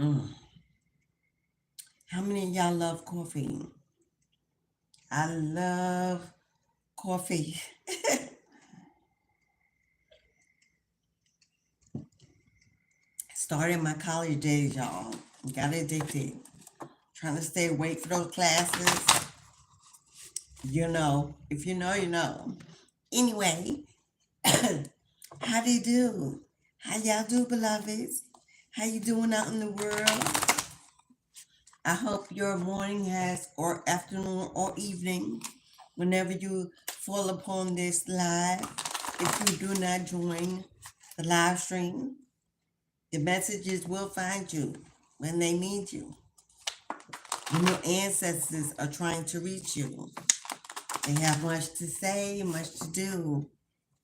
Mm. How many of y'all love coffee? I love coffee. Started my college days, y'all. Got addicted. Trying to stay awake for those classes. You know, if you know, you know. Anyway, how do you do? How y'all do, beloveds? How you doing out in the world? I hope your morning has, or afternoon, or evening, whenever you fall upon this live. If you do not join the live stream, the messages will find you when they need you. When your ancestors are trying to reach you, they have much to say, much to do.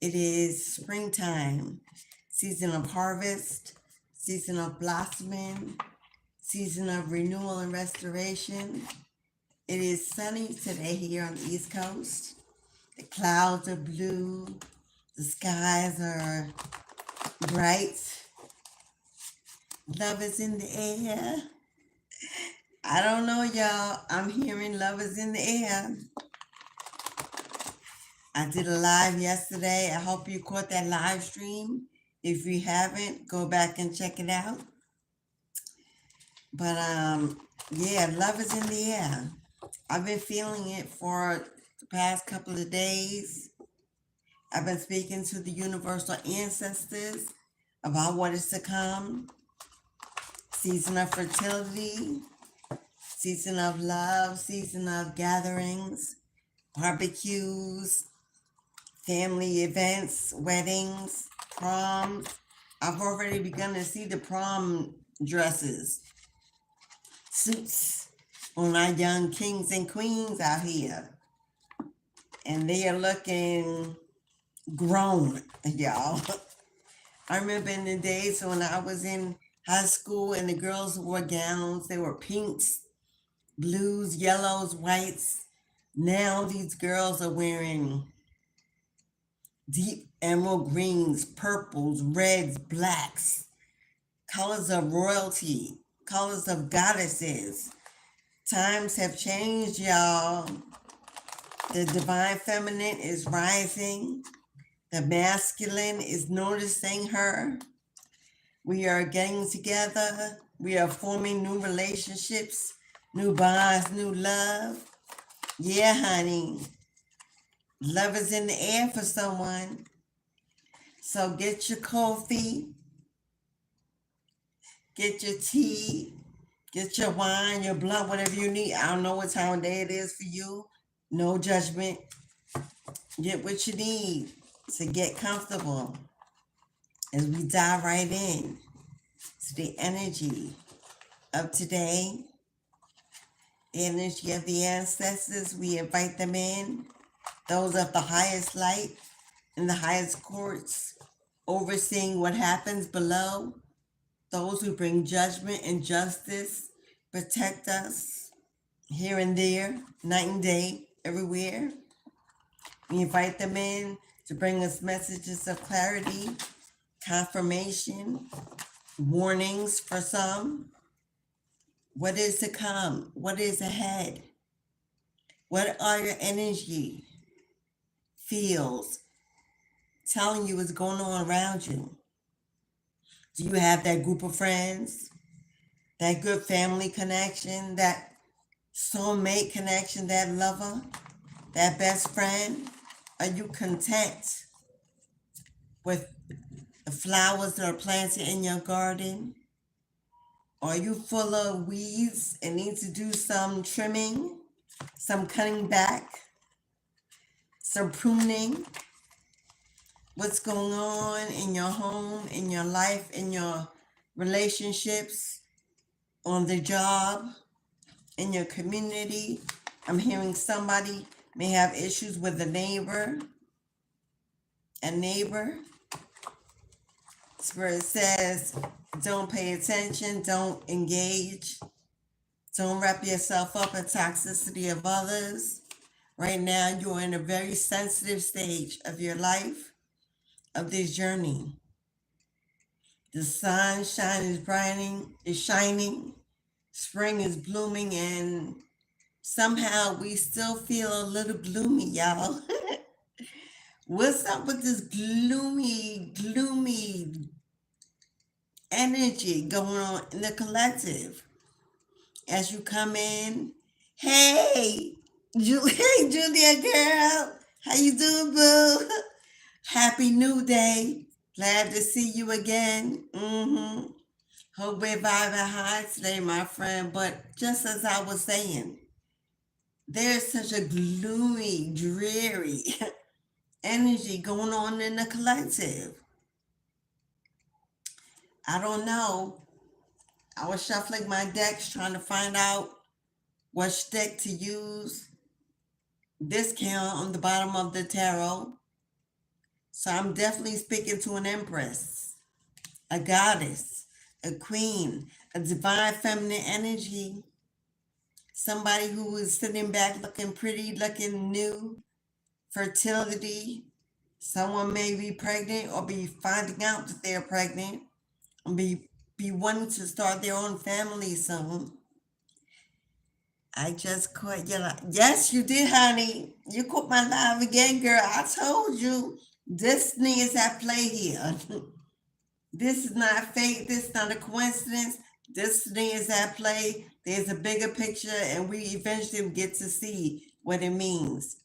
It is springtime, season of harvest, season of blossoming, season of renewal and restoration. It is sunny today here on the East Coast. The clouds are blue, the skies are bright, love is in the air. I don't know, y'all. I'm hearing love is in the air. I did a live yesterday. I hope you caught that live stream. If you haven't, go back and check it out. But yeah, love is in the air. I've been feeling it for the past couple of days. I've been speaking to the universal ancestors about what is to come. Season of fertility, season of love, season of gatherings, barbecues, family events, weddings, proms. I've already begun to see the prom dresses, suits on our young kings and queens out here. And they are looking grown, y'all. I remember in the days when I was in high school and the girls wore gowns, they were pinks, blues, yellows, whites. Now these girls are wearing deep emerald greens, purples, reds, blacks, colors of royalty, colors of goddesses. Times have changed, y'all. The divine feminine is rising. The masculine is noticing her. We are getting together. We are forming new relationships, new bonds, new love. Yeah, honey. Love is in the air for someone. So get your coffee, get your tea, get your wine, your blunt, whatever you need. I don't know what time of day it is for you. No judgment. Get what you need to get comfortable as we dive right in to the energy of today, the energy of the ancestors. We invite them in, those of the highest light in the highest courts, overseeing what happens below, those who bring judgment and justice, protect us here and there, night and day, everywhere. We invite them in to bring us messages of clarity, confirmation, warnings for some. What is to come? What is ahead? What are your energy fields telling you what's going on around you? Do you have that group of friends, that good family connection, that soulmate connection, that lover, that best friend? Are you content with the flowers that are planted in your garden? Are you full of weeds and need to do some trimming, some cutting back, some pruning? What's going on in your home, in your life, in your relationships, on the job, in your community? I'm hearing somebody may have issues with a neighbor. Spirit says, don't pay attention, don't engage, don't wrap yourself up in toxicity of others. Right now, you're in a very sensitive stage of your life, of this journey. The sunshine is shining. Spring is blooming, and somehow we still feel a little gloomy, y'all. What's up with this gloomy energy going on in the collective? As you come in, hey, hey, Julia girl, how you doing, boo? Happy New Day. Glad to see you again. Hope we're vibing high today, my friend. But just as I was saying, there's such a gloomy, dreary energy going on in the collective. I don't know. I was shuffling my decks trying to find out which deck to use. Discount on the bottom of the tarot. So I'm definitely speaking to an empress, a goddess, a queen, a divine feminine energy. Somebody who is sitting back looking pretty, looking new, fertility. Someone may be pregnant or be finding out that they're pregnant and be wanting to start their own family soon. I just caught you. Yes, you did, honey. You caught my live again, girl. I told you. Destiny is at play here. This is not fate. This is not a coincidence. Destiny is at play. There's a bigger picture, and we eventually get to see what it means.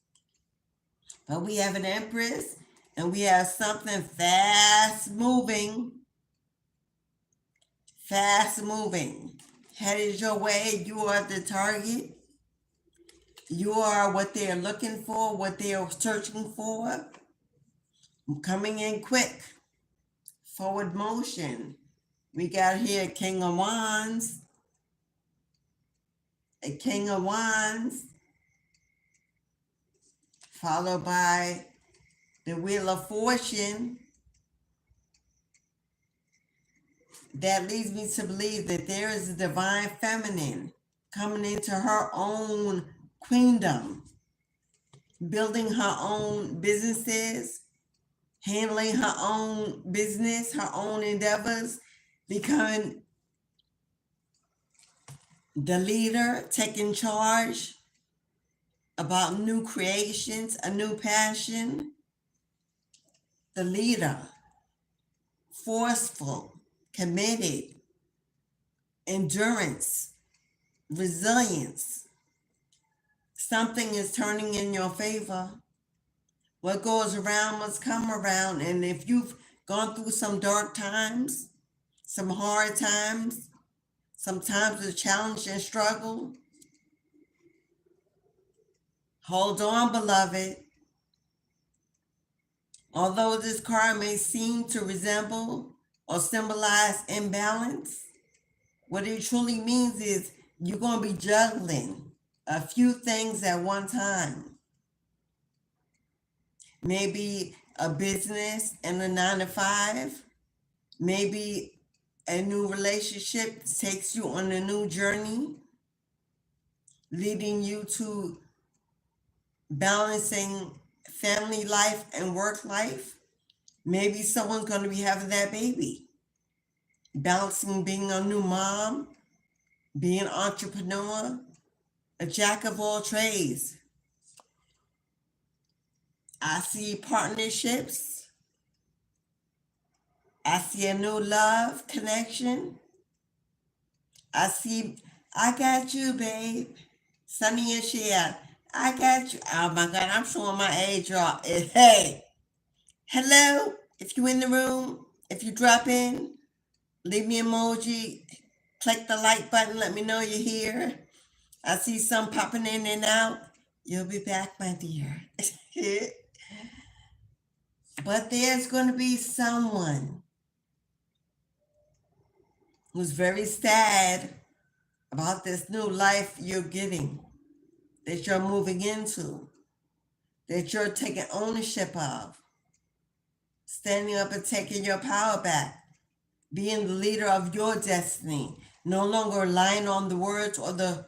But we have an empress, and we have something fast moving. Fast moving. Headed your way. You are the target. You are what they're looking for, what they're searching for. Coming in quick. Forward motion. We got here King of Wands. A King of Wands. Followed by the Wheel of Fortune. That leads me to believe that there is a divine feminine coming into her own queendom, building her own businesses, handling her own business, her own endeavors, becoming the leader, taking charge about new creations, a new passion. The leader, forceful, committed, endurance, resilience. Something is turning in your favor. What goes around must come around. And if you've gone through some dark times, some hard times, some times of challenge and struggle, hold on, beloved. Although this card may seem to resemble or symbolize imbalance, what it truly means is you're going to be juggling a few things at one time. Maybe a business and a 9 to 5. Maybe a new relationship takes you on a new journey, leading you to balancing family life and work life. Maybe someone's going to be having that baby. Balancing being a new mom, being an entrepreneur, a jack of all trades. I see partnerships. I see a new love connection. I got you, babe. Sunny and Shea, I got you. Oh my God, I'm showing my age, y'all. Hey, hello. If you in the room, if you drop in, leave me emoji. Click the like button. Let me know you're here. I see some popping in and out. You'll be back, my dear. But there's going to be someone who's very sad about this new life you're getting, that you're moving into, that you're taking ownership of, standing up and taking your power back, being the leader of your destiny, no longer relying on the words or the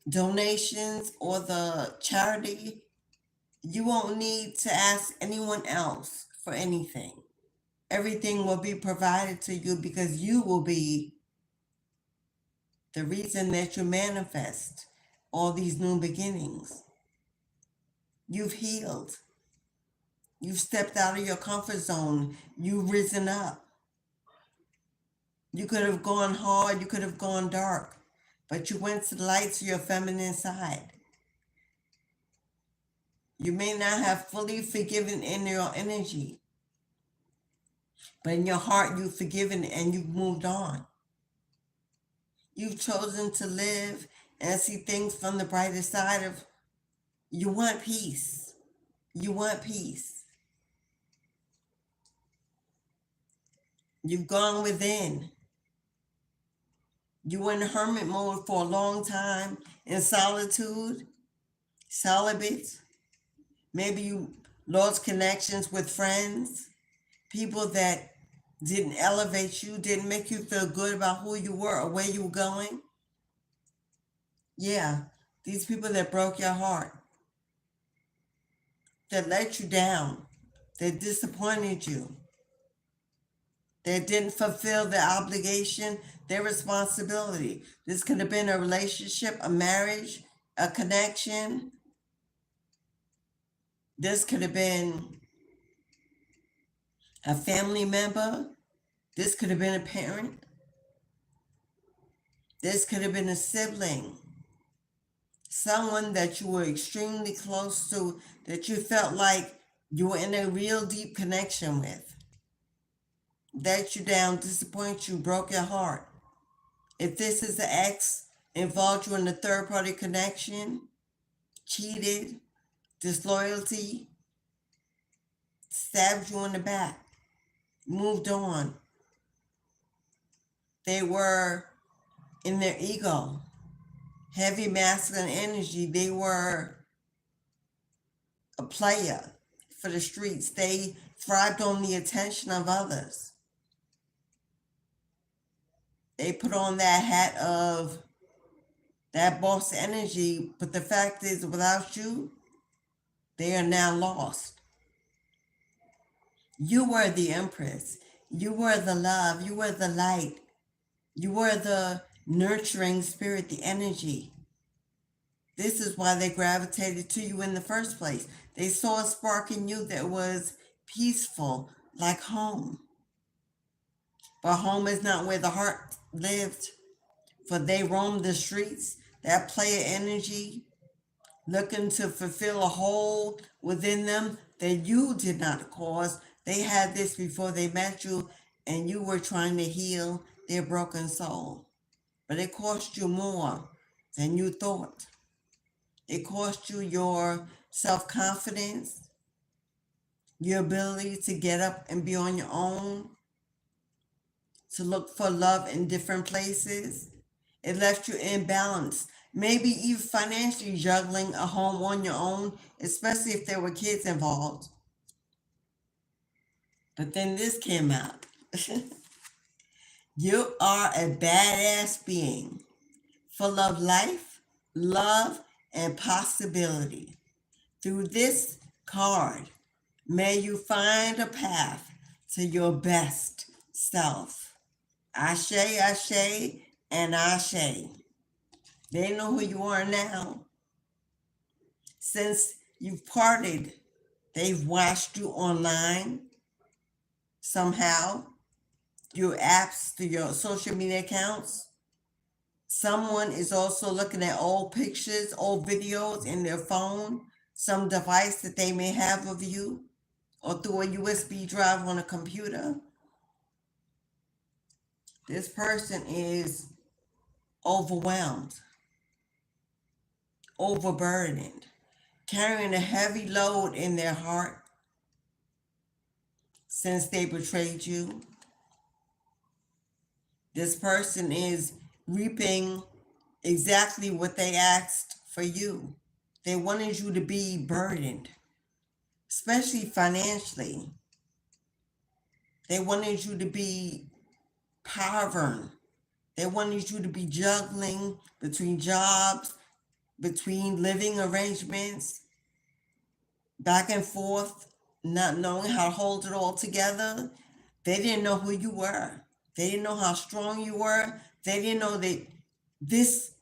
donations or the charity. You won't need to ask anyone else for anything. Everything will be provided to you because you will be the reason that you manifest all these new beginnings. You've healed. You've stepped out of your comfort zone. You've risen up. You could have gone hard. You could have gone dark. But you went to the light to your feminine side. You may not have fully forgiven in your energy. But in your heart, you've forgiven and you've moved on. You've chosen to live and see things from the brighter side of, you want peace. You want peace. You've gone within. You were in hermit mode for a long time, in solitude, celibate. Maybe you lost connections with friends, people that didn't elevate you, didn't make you feel good about who you were or where you were going. Yeah, these people that broke your heart, that let you down, that disappointed you, that didn't fulfill their obligation, their responsibility. This could have been a relationship, a marriage, a connection. This could have been a family member. This could have been a parent. This could have been a sibling. Someone that you were extremely close to, that you felt like you were in a real deep connection with. Let you down, disappoint you, broke your heart. If this is the ex, involved you in a third party connection, cheated, disloyalty, stabbed you in the back, moved on. They were in their ego, heavy masculine energy. They were a player for the streets. They thrived on the attention of others. They put on that hat of that boss energy, but the fact is, without you, they are now lost. You were the empress. You were the love. You were the light. You were the nurturing spirit, the energy. This is why they gravitated to you in the first place. They saw a spark in you that was peaceful, like home. But home is not where the heart lived, for they roamed the streets, that player energy, looking to fulfill a hole within them that you did not cause. They had this before they met you, and you were trying to heal their broken soul. But it cost you more than you thought. It cost you your self-confidence, your ability to get up and be on your own, to look for love in different places. It left you imbalanced. Maybe even financially juggling a home on your own, especially if there were kids involved. But then this came out. You are a badass being, full of life, love, and possibility. Through this card, may you find a path to your best self. Ashe, ashe, and ashe. They know who you are now. Since you've parted, they've watched you online somehow, your apps, through your social media accounts. Someone is also looking at old pictures, old videos in their phone, some device that they may have of you, or through a USB drive on a computer. This person is overwhelmed, overburdened, carrying a heavy load in their heart since they betrayed you. This person is reaping exactly what they asked for you. They wanted you to be burdened, especially financially. They wanted you to be poverty. They wanted you to be juggling between jobs, between living arrangements, back and forth, not knowing how to hold it all together. They didn't know who you were. They didn't know how strong you were. They didn't know that this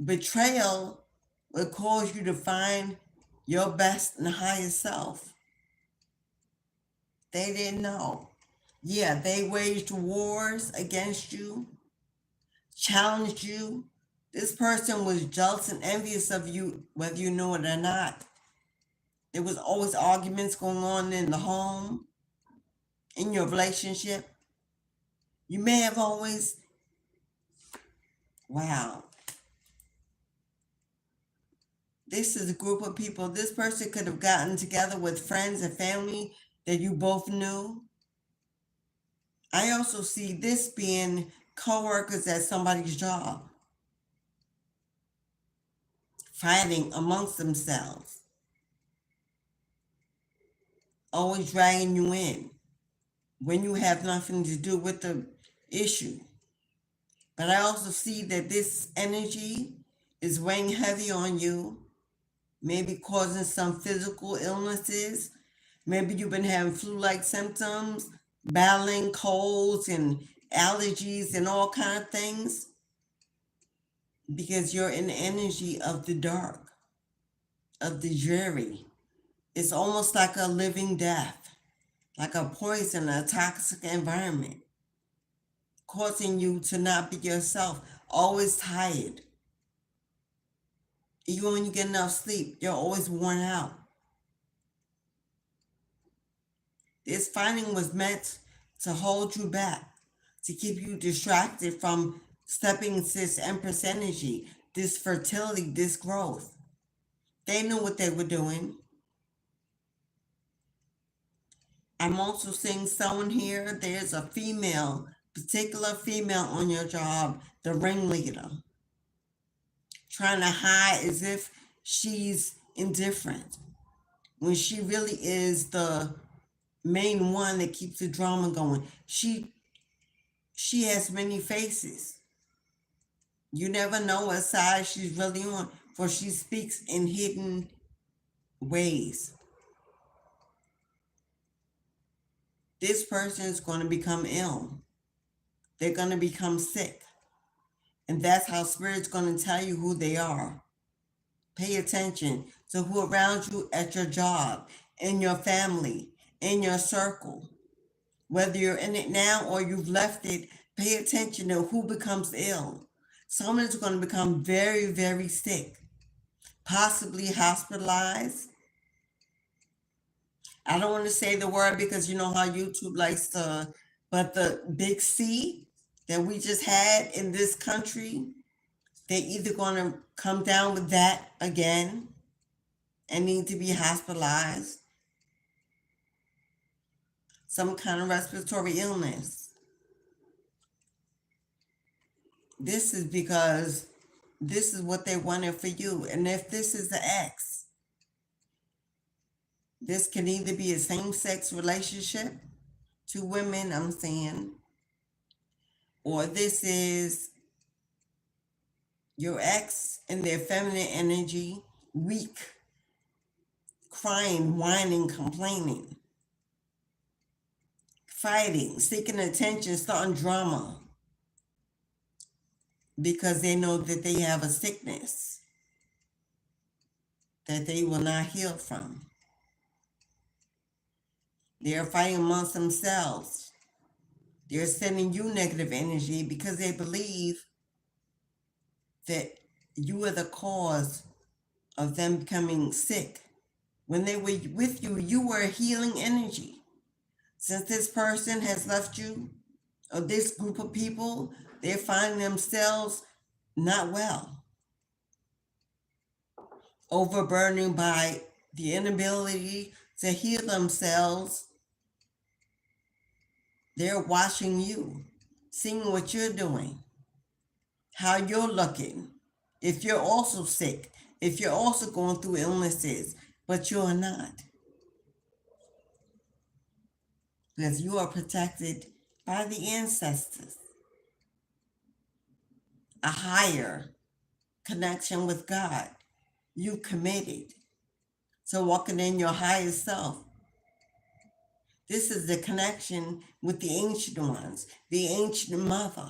betrayal would cause you to find your best and highest self. They didn't know. Yeah, they waged wars against you, challenged you. This person was jealous and envious of you, whether you knew it or not. There was always arguments going on in the home, in your relationship. You may have always, wow. This is a group of people. This person could have gotten together with friends and family that you both knew. I also see this being co-workers at somebody's job, fighting amongst themselves, always dragging you in when you have nothing to do with the issue. But I also see that this energy is weighing heavy on you, maybe causing some physical illnesses. Maybe you've been having flu-like symptoms, battling colds and allergies and all kind of things, because you're in the energy of the dark, of the dreary. It's almost like a living death, like a poison, a toxic environment, causing you to not be yourself, always tired. Even when you get enough sleep, you're always worn out. This finding was meant to hold you back, to keep you distracted from stepping into this Empress energy, this fertility, this growth. They knew what they were doing. I'm also seeing someone here, there's a female, particular female on your job, the ringleader, trying to hide as if she's indifferent, when she really is the main one that keeps the drama going. She has many faces. You never know what side she's really on, for she speaks in hidden ways. This person is going to become ill. They're going to become sick. And that's how Spirit's going to tell you who they are. Pay attention to who around you at your job, in your family, in your circle. Whether you're in it now or you've left it, pay attention to who becomes ill. Someone is going to become very, very sick, possibly hospitalized. I don't want to say the word because you know how YouTube likes to, but the big C that we just had in this country, they're either going to come down with that again and need to be hospitalized, some kind of respiratory illness. This is because this is what they wanted for you. And if this is the ex, this can either be a same-sex relationship, two women, I'm saying, or this is your ex in their feminine energy, weak, crying, whining, complaining, fighting, seeking attention, starting drama, because they know that they have a sickness that they will not heal from. They're fighting amongst themselves. They're sending you negative energy because they believe that you are the cause of them becoming sick. When they were with you, you were healing energy. Since this person has left you, or this group of people, they're finding themselves not well, overburdened by the inability to heal themselves. They're watching you, seeing what you're doing, how you're looking, if you're also sick, if you're also going through illnesses, but you're not. Because you are protected by the ancestors, a higher connection with God. You committed to walking in your highest self. This is the connection with the ancient ones, the ancient mother.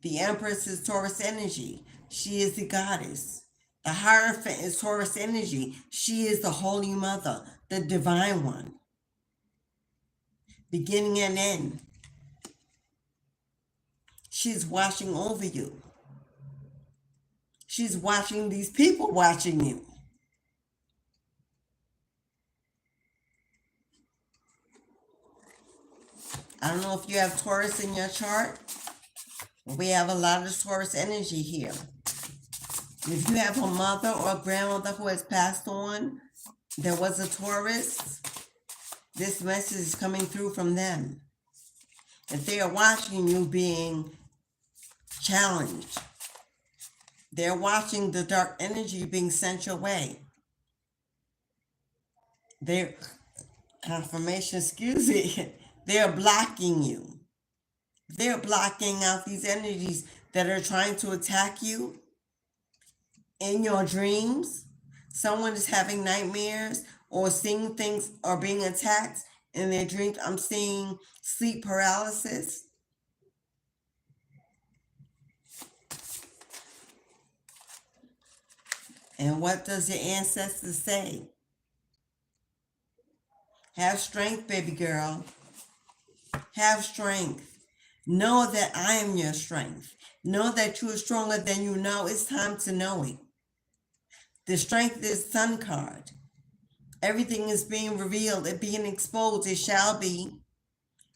The Empress is Taurus energy. She is the goddess. The Hierophant is Taurus energy. She is the Holy Mother, the Divine One. Beginning and end. She's watching over you. She's watching these people watching you. I don't know if you have Taurus in your chart. We have a lot of Taurus energy here. If you have a mother or a grandmother who has passed on, there was a Taurus, this message is coming through from them. If they are watching you being challenged, they're watching the dark energy being sent your way. Their confirmation, excuse me, they're blocking you. They're blocking out these energies that are trying to attack you in your dreams. Someone is having nightmares or seeing things or being attacked in their dreams. I'm seeing sleep paralysis. And what does your ancestors say? Have strength, baby girl. Have strength. Know that I am your strength. Know that you are stronger than you know. It's time to know it. The strength is Sun card. Everything is being revealed. It being exposed. It shall be.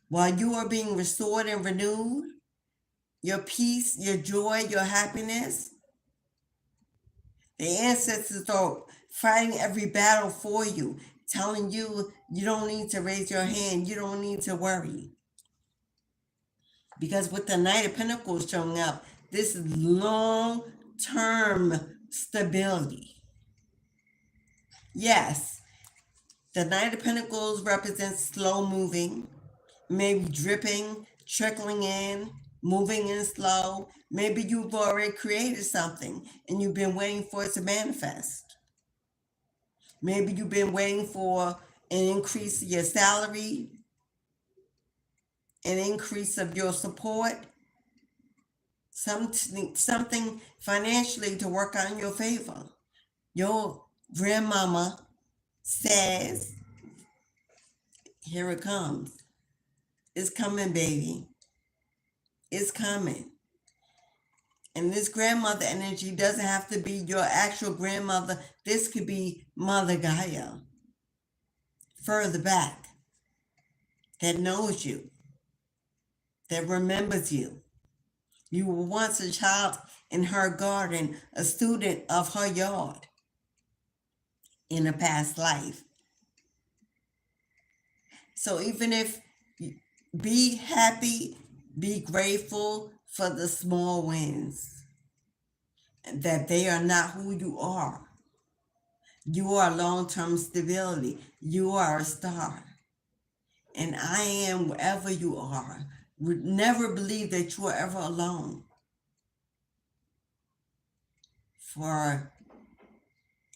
While you are being restored and renewed, your peace, your joy, your happiness, the ancestors are fighting every battle for you, telling you you don't need to raise your hand. You don't need to worry. Because with the Knight of Pentacles showing up, this is long-term stability. Yes, the Knight of Pentacles represents slow moving, maybe dripping, trickling in, moving in slow. Maybe you've already created something and you've been waiting for it to manifest. Maybe you've been waiting for an increase in your salary, an increase of your support, something financially to work out in your favor. Your grandmama says, here it comes. It's coming, baby. It's coming. And this grandmother energy doesn't have to be your actual grandmother. This could be Mother Gaia, further back, that knows you, that remembers you. You were once a child in her garden, a student of her yard in a past life. So even if, be happy, be grateful for the small wins, that they are not who you are. You are long-term stability. You are a star. And I am wherever you are. Never believe that you are ever alone. For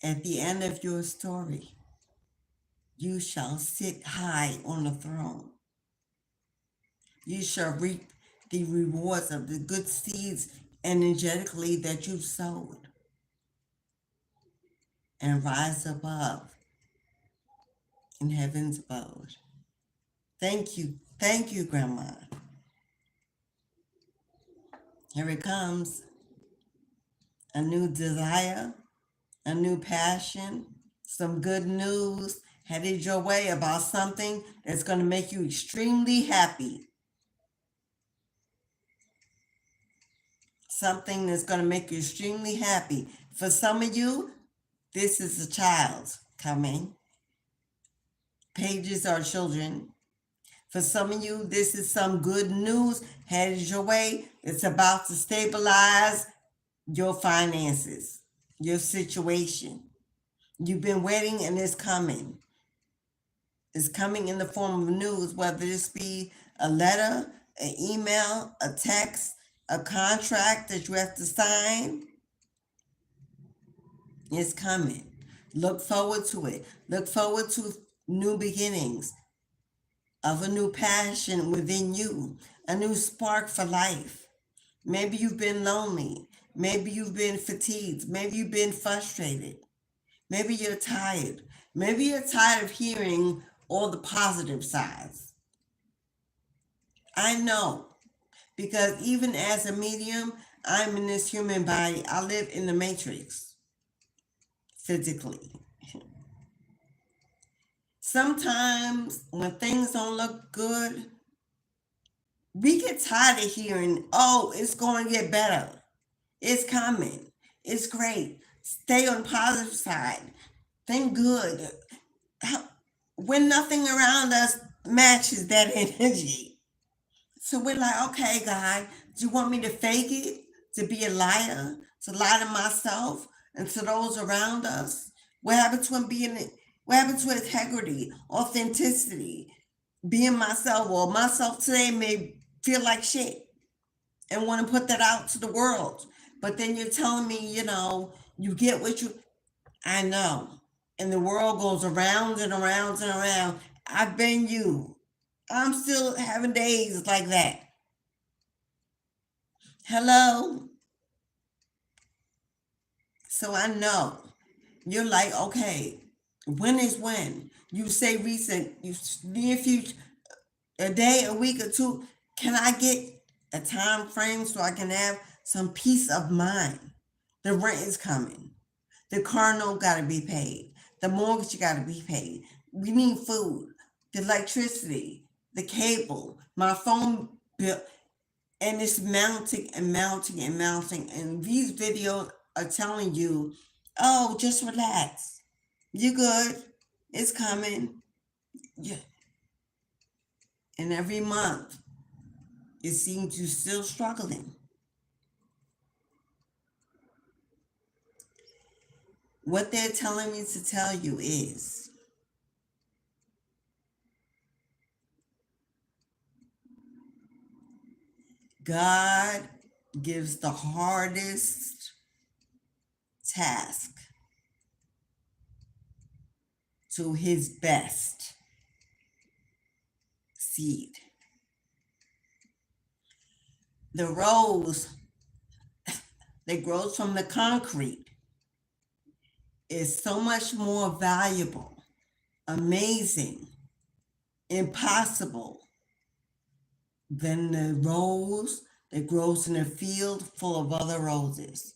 at the end of your story, you shall sit high on the throne. You shall reap the rewards of the good seeds energetically that you sowed, and rise above in heaven's abode. Thank you, Grandma. Here it comes. A new desire, a new passion, some good news headed your way about something that's going to make you extremely happy. Something that's going to make you extremely happy. For some of you, this is a child coming. Pages are children. For some of you, this is some good news headed your way. It's about to stabilize your finances, your situation. You've been waiting and it's coming. It's coming in the form of news, whether this be a letter, an email, a text, a contract that you have to sign. It's coming. Look forward to it. Look forward to new beginnings, of a new passion within you, a new spark for life. Maybe you've been lonely. Maybe you've been fatigued. Maybe you've been frustrated. Maybe you're tired. Maybe you're tired of hearing all the positive sides. I know, because even as a medium, I'm in this human body. I live in the matrix physically. Sometimes when things don't look good, we get tired of hearing, oh, it's going to get better. It's coming. It's great. Stay on the positive side. Think good. When nothing around us matches that energy. So we're like, okay, God, do you want me to fake it? To be a liar? To lie to myself and to those around us? What happened to what happened to integrity, authenticity, being myself? Well, myself today may feel like shit and want to put that out to the world. But then you're telling me, you get what you, I know. And the world goes around and around and around. I've been you. I'm still having days like that. Hello? So I know. You're like, okay, when is when? You say recent, you near future, a day, a week or two. Can I get a time frame so I can have some peace of mind? The rent is coming. The car note got to be paid. The mortgage got to be paid. We need food, the electricity, the cable, my phone bill. And it's mounting and mounting and mounting. And these videos are telling you, oh, just relax. You're good. It's coming. Yeah. And every month, it seems you're still struggling. What they're telling me to tell you is, God gives the hardest task to his best seed. The rose that grows from the concrete is so much more valuable, amazing, impossible than the rose that grows in a field full of other roses.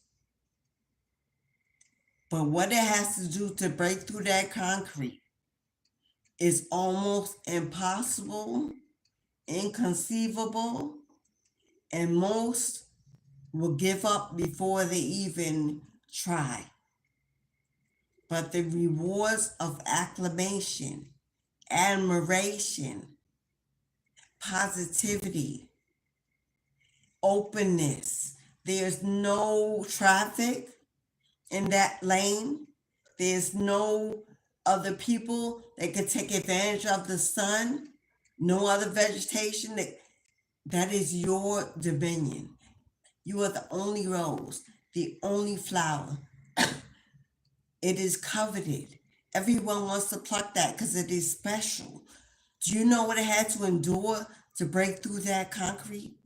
But what it has to do to break through that concrete is almost impossible, inconceivable, and most will give up before they even try. But the rewards of acclamation, admiration, positivity, openness, there's no traffic in that lane. There's no other people that can take advantage of the sun, no other vegetation. That is your dominion. You are the only rose, the only flower. It is coveted. Everyone wants to pluck that because it is special. Do you know what it had to endure to break through that concrete?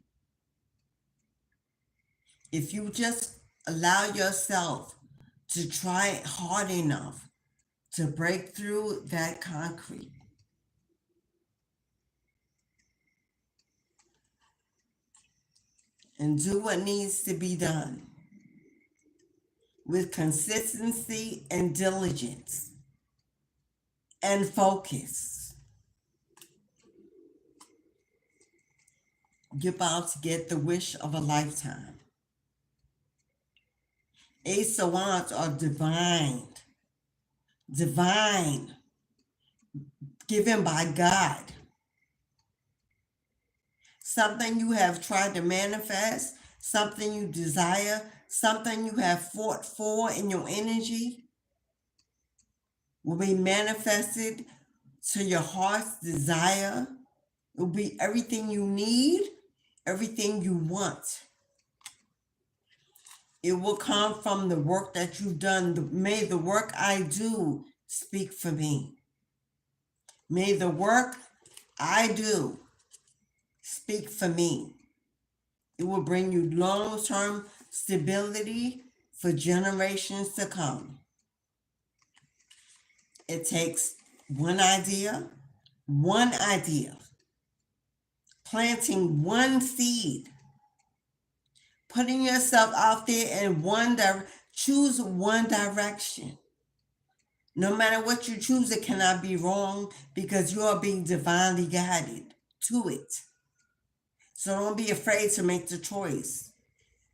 If you just allow yourself to try it hard enough to break through that concrete, and do what needs to be done with consistency and diligence and focus, you're about to get the wish of a lifetime. Ace of Wands are divine, given by God. Something you have tried to manifest, something you desire, something you have fought for in your energy will be manifested to your heart's desire. It will be everything you need, everything you want. It will come from the work that you've done. May the work I do speak for me. May the work I do speak for me. It will bring you long-term stability for generations to come. It takes one idea, planting one seed, putting yourself out there in choose one direction. No matter what you choose, it cannot be wrong because you are being divinely guided to it. So don't be afraid to make the choice.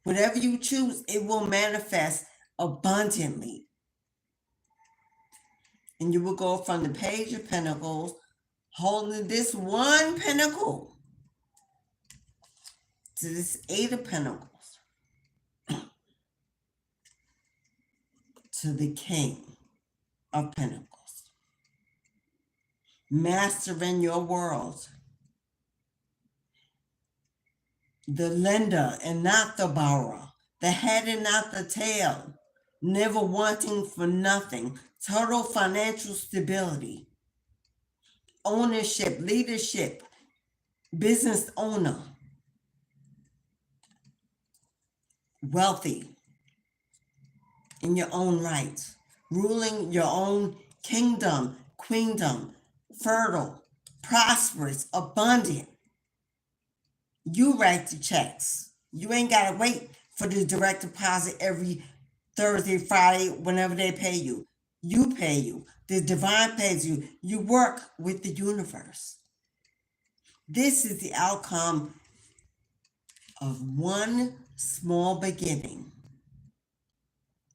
Whatever you choose, it will manifest abundantly. And you will go from the Page of Pentacles, holding this one pentacle, to this Eight of Pentacles, to the King of Pentacles. Mastering your world. The lender and not the borrower. The head and not the tail. Never wanting for nothing. Total financial stability. Ownership, leadership, business owner. Wealthy in your own right. Ruling your own kingdom, queendom. Fertile, prosperous, abundant. You write the checks. You ain't got to wait for the direct deposit every Thursday, Friday, whenever they pay you. You pay you. The divine pays you. You work with the universe. This is the outcome of one small beginning.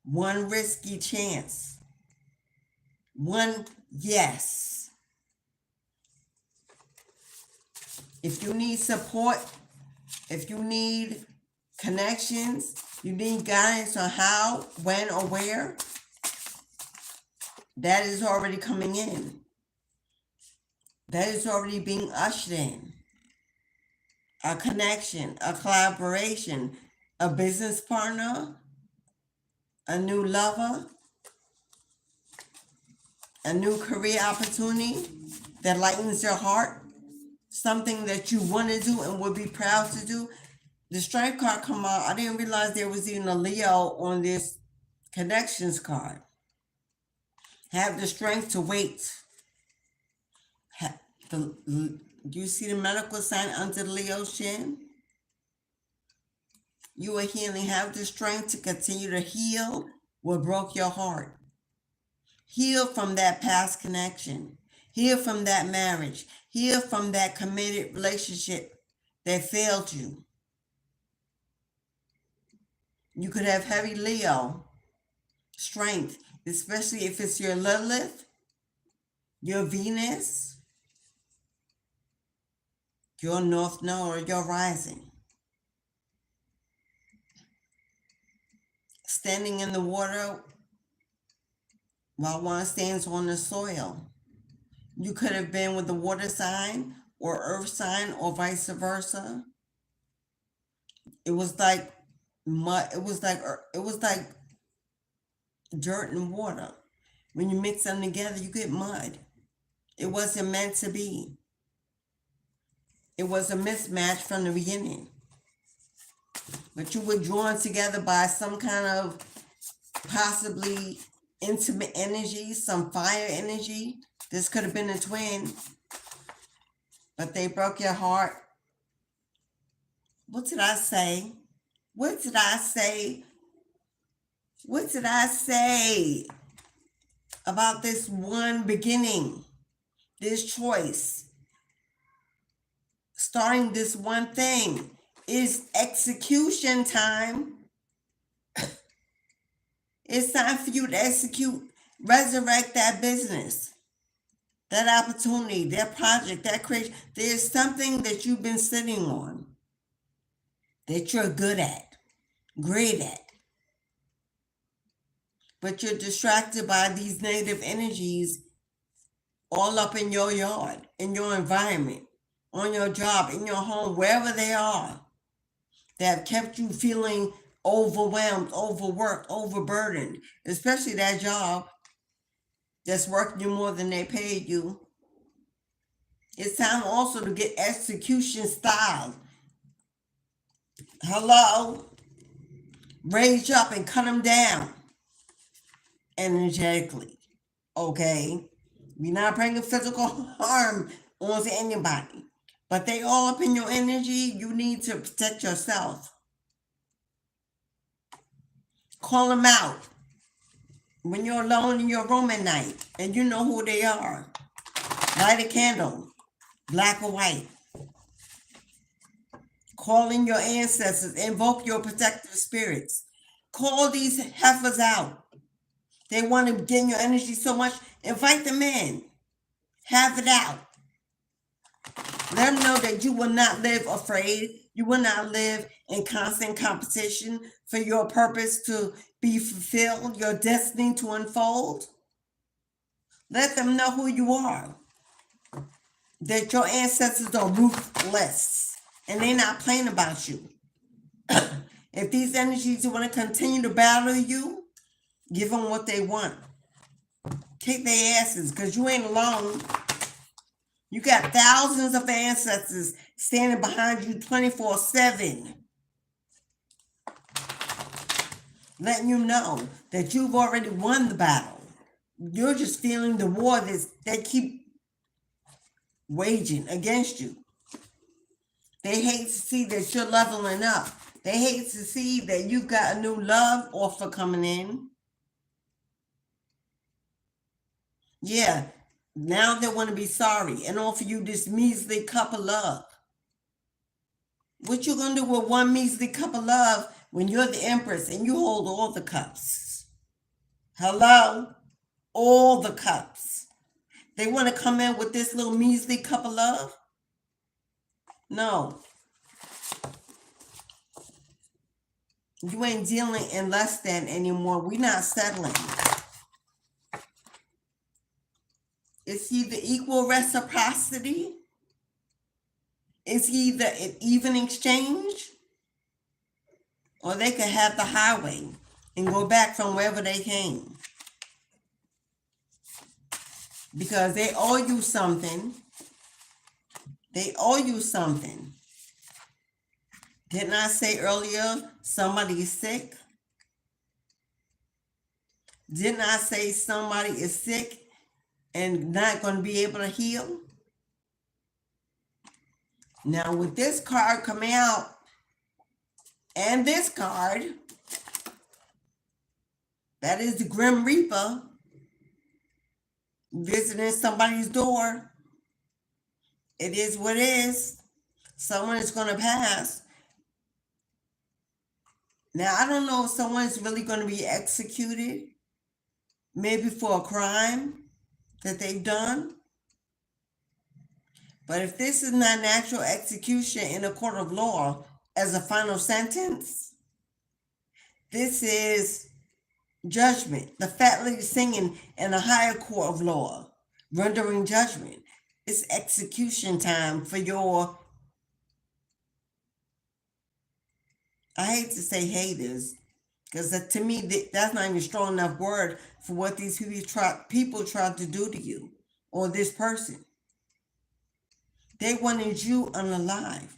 One risky chance. One yes. If you need support, if you need connections, you need guidance on how, when, or where, that is already coming in. That is already being ushered in. A connection, a collaboration, a business partner, a new lover, a new career opportunity that lightens your heart. Something that you want to do and would be proud to do. The Strength card come out. I didn't realize there was even a Leo on this connections card. Have the strength to wait. Do you see the medical sign under the Leo's chin? You are healing. Have the strength to continue to heal what broke your heart. Heal from that past connection. Heal from that marriage. Heal from that committed relationship that failed you. You could have heavy Leo strength, especially if it's your Lilith, your Venus, your North Node, or your rising. Standing in the water while one stands on the soil. You could have been with the water sign or earth sign or vice versa. It was like mud. It was like dirt and water. When you mix them together, you get mud. It wasn't meant to be. It was a mismatch from the beginning. But you were drawn together by some kind of possibly intimate energy, some fire energy. This could have been a twin, but they broke your heart. What did I say? What did I say? What did I say about this one beginning, this choice? Starting this one thing is execution time. It's time for you to execute, resurrect that business, that opportunity, that project, that creation. There's something that you've been sitting on that you're good at, great at. But you're distracted by these negative energies all up in your yard, in your environment, on your job, in your home, wherever they are, that have kept you feeling overwhelmed, overworked, overburdened, especially that job that's working you more than they paid you. It's time also to get execution style. Hello? Rage up and cut them down energetically. Okay? We're not bringing physical harm onto anybody. But they all up in your energy. You need to protect yourself. Call them out. When you're alone in your room at night and you know who they are. Light a candle. Black or white. Call in your ancestors. Invoke your protective spirits. Call these heifers out. They want to get in your energy so much. Invite them in. Have it out. Let them know that you will not live afraid. You will not live in constant competition for your purpose to be fulfilled, your destiny to unfold. Let them know who you are. That your ancestors are ruthless and they're not playing about you. If these energies want to continue to battle you, give them what they want. Kick their asses because you ain't alone. You got thousands of ancestors standing behind you 24/7. Letting you know that you've already won the battle. You're just feeling the war that they keep waging against you. They hate to see that you're leveling up. They hate to see that you've got a new love offer coming in. Yeah, now they want to be sorry and offer you this measly cup of love. What you gonna do with one measly cup of love when you're the empress and you hold all the cups? Hello? All the cups. They want to come in with this little measly cup of love? No. You ain't dealing in less than anymore. We're not settling. It's either equal reciprocity. It's either an even exchange. Or they could have the highway and go back from wherever they came. Because they owe you something. They owe you something. Didn't I say earlier somebody is sick? Didn't I say somebody is sick and not going to be able to heal? Now with this card coming out and this card, that is the Grim Reaper visiting somebody's door. It is what it is. Someone is going to pass. Now, I don't know if someone is really going to be executed, maybe for a crime that they've done. But if this is not natural execution in a court of law as a final sentence, this is judgment. The fat lady singing in a higher court of law, rendering judgment. It's execution time for your, I hate to say haters, because to me, that's not even a strong enough word for what these people tried to do to you or this person. They wanted you unalive.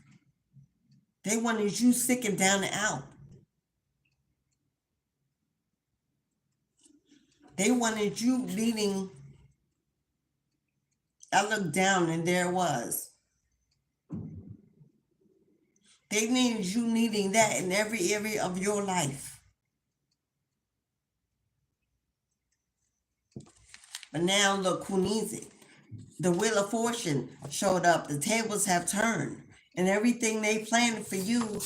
They wanted you sick and down and out. They wanted you leading. I looked down and there it was. They needed you needing that in every area of your life. But now look who needs it. The Wheel of Fortune showed up. The tables have turned. And everything they planned for you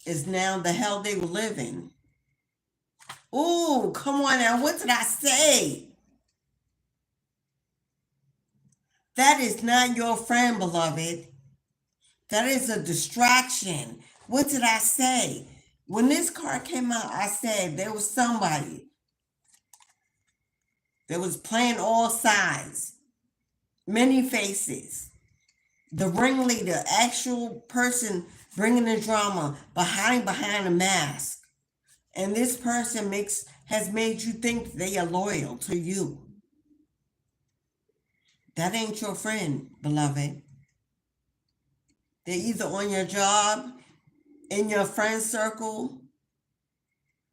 is now the hell they will live in. Ooh, come on now. What did I say? That is not your friend, beloved. That is a distraction. What did I say? When this card came out, I said there was somebody that was playing all sides, many faces. The ringleader, actual person bringing the drama, behind a mask. And this person has made you think they are loyal to you. That ain't your friend, beloved. They're either on your job, in your friend circle,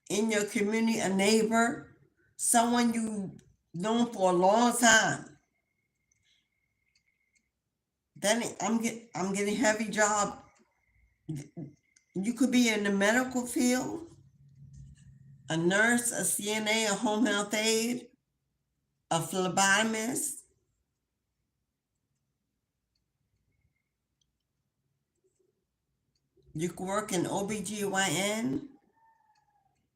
in your community, a neighbor, someone you've known for a long time. Then I'm getting heavy job. You could be in the medical field, a nurse, a CNA, a home health aide, a phlebotomist. You could work in OBGYN.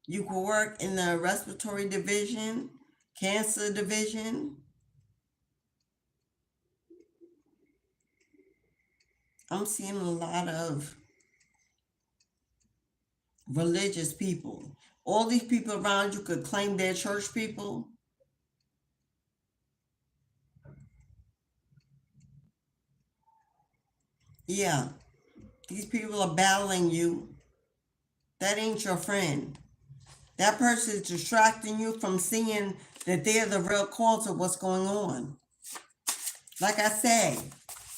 You could work in the respiratory division, cancer division. I'm seeing a lot of religious people. All these people around you could claim they're church people. Yeah, these people are battling you. That ain't your friend. That person is distracting you from seeing that they're the real cause of what's going on. Like I said,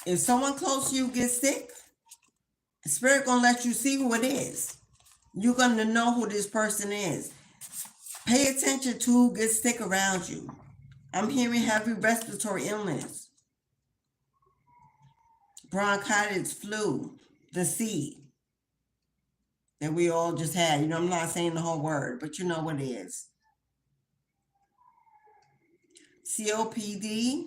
if someone close to you gets sick, the spirit gonna let you see who it is. You're gonna know who this person is. Pay attention to who gets sick around you. I'm hearing heavy respiratory illness, bronchitis, flu, the C that we all just had. You know, I'm not saying the whole word, but you know what it is. COPD,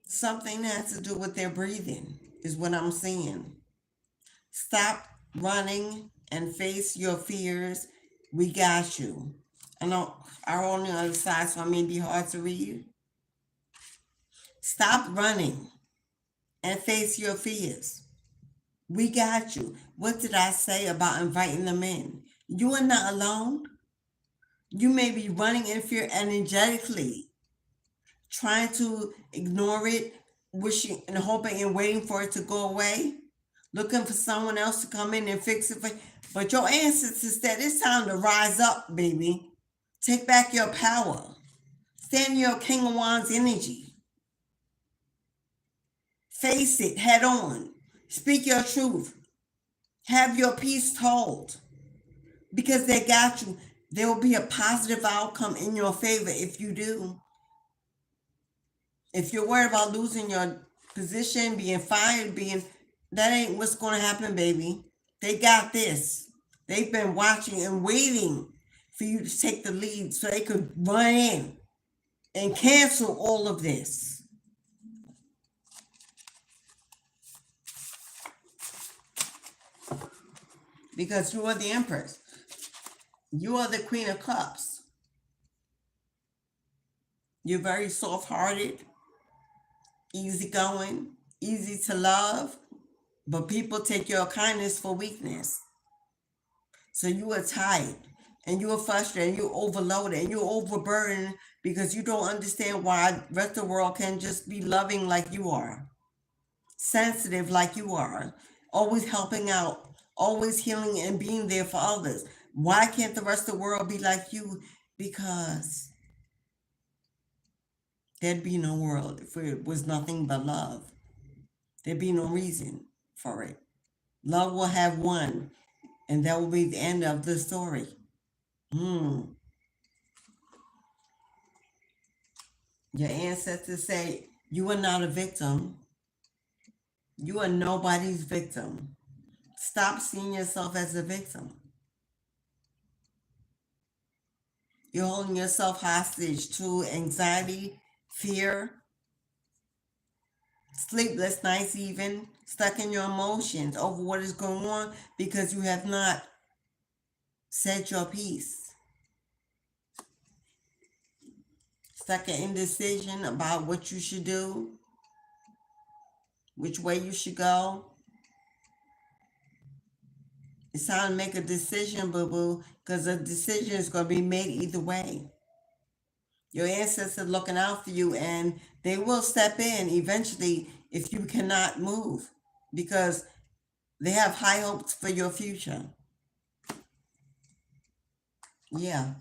something that has to do with their breathing is what I'm seeing. Stop running and face your fears. We got you. I know I'm on the other side, so I may be hard to read. Stop running and face your fears. We got you. What did I say about inviting them in? You are not alone. You may be running in fear energetically, trying to ignore it, wishing and hoping and waiting for it to go away, looking for someone else to come in and fix it for you. But your ancestors said it's time to rise up, baby. Take back your power. Stand in your King of Wands energy. Face it head on. Speak your truth. Have your peace told. Because they got you. There will be a positive outcome in your favor if you do. If you're worried about losing your position, being fired, that ain't what's going to happen, baby. They got this. They've been watching and waiting for you to take the lead so they could run in and cancel all of this. Because you are the Empress. You are the Queen of Cups. You're very soft-hearted, easygoing, easy to love, but people take your kindness for weakness. So you are tired, and you are frustrated, and you're overloaded, and you're overburdened because you don't understand why the rest of the world can just be loving like you are, sensitive like you are, always helping out, always healing and being there for others. Why can't the rest of the world be like you? Because there'd be no world if it was nothing but love. There'd be no reason for it. Love will have won, and that will be the end of the story. Your ancestors say you are not a victim. You are nobody's victim. Stop seeing yourself as a victim. You're holding yourself hostage to anxiety, fear, sleepless nights, even stuck in your emotions over what is going on because you have not said your piece. Stuck in indecision about what you should do, which way you should go. It's time to make a decision, boo-boo, because a decision is going to be made either way. Your ancestors are looking out for you, and they will step in eventually if you cannot move, because they have high hopes for your future. Yeah.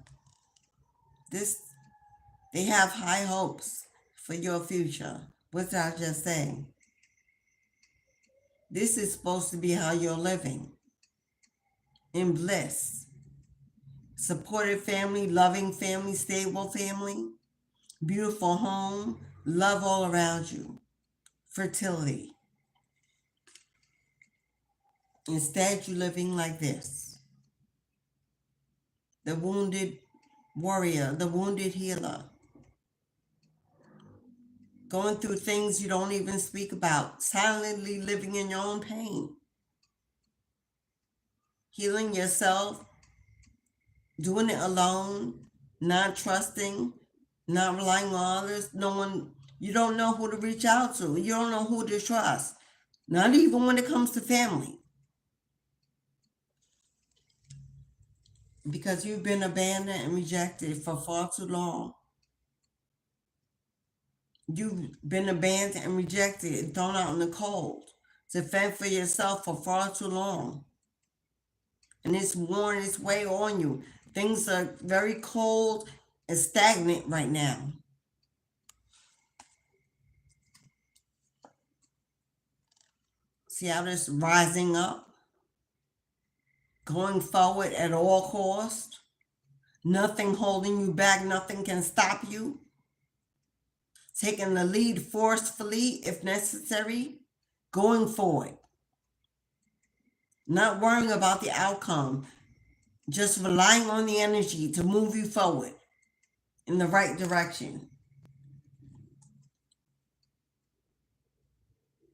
They have high hopes for your future. What did I just say? This is supposed to be how you're living. In bliss. Supportive family, loving family, stable family, beautiful home, love all around you, fertility. Instead, you're living like this. The wounded warrior, the wounded healer, going through things you don't even speak about, silently living in your own pain, healing yourself, doing it alone, not trusting, not relying on others. No one, you don't know who to reach out to. You don't know who to trust, not even when it comes to family. Because you've been abandoned and rejected for far too long. You've been abandoned and rejected and thrown out in the cold to fend for yourself for far too long. And it's worn its way on you. Things are very cold and stagnant right now. See how this rising up? Going forward at all costs. Nothing holding you back. Nothing can stop you. Taking the lead forcefully if necessary. Going forward. Not worrying about the outcome. Just relying on the energy to move you forward in the right direction.